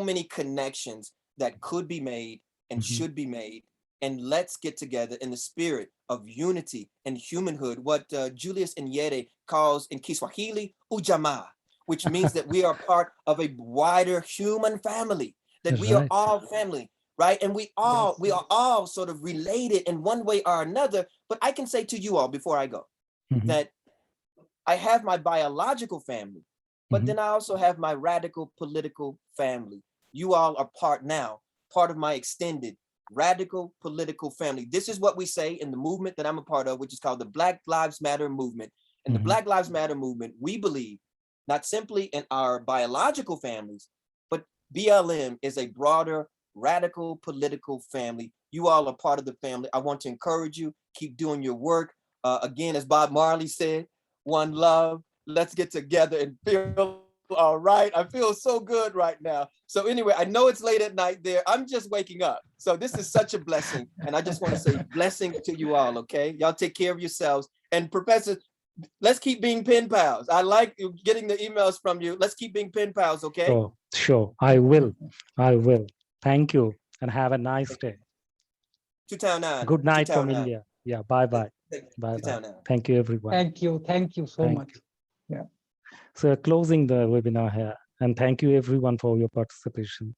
many connections that could be made and should be made and let's get together in the spirit of unity and humanhood, what Julius Nyerere calls in Kiswahili, ujamaa, which means that we are part of a wider human family, that we are Right. all family, right? And we are all sort of related in one way or another. But I can say to you all before I go that I have my biological family, but then I also have my radical political family. You all are part of my extended radical political family. This is what we say in the movement that I'm a part of, which is called the Black Lives Matter movement. In the Black Lives Matter movement, we believe not simply in our biological families, but BLM is a broader radical political family. You all are part of the family. I want to encourage you, keep doing your work. Again, as Bob Marley said, one love, let's get together and feel all right. I feel so good right now. So anyway, I know it's late at night there. I'm just waking up. So this is such a blessing. And I just want to say blessing to you all, okay? Y'all take care of yourselves. And Professor, let's keep being pen pals. I like getting the emails from you. Let's keep being pen pals, okay? Oh, sure. I will. Thank you and have a nice day. Good night from India. Yeah, bye-bye. Bye-bye. Thank you, everyone. Thank you so much. Yeah. So closing the webinar here, and thank you everyone for your participation.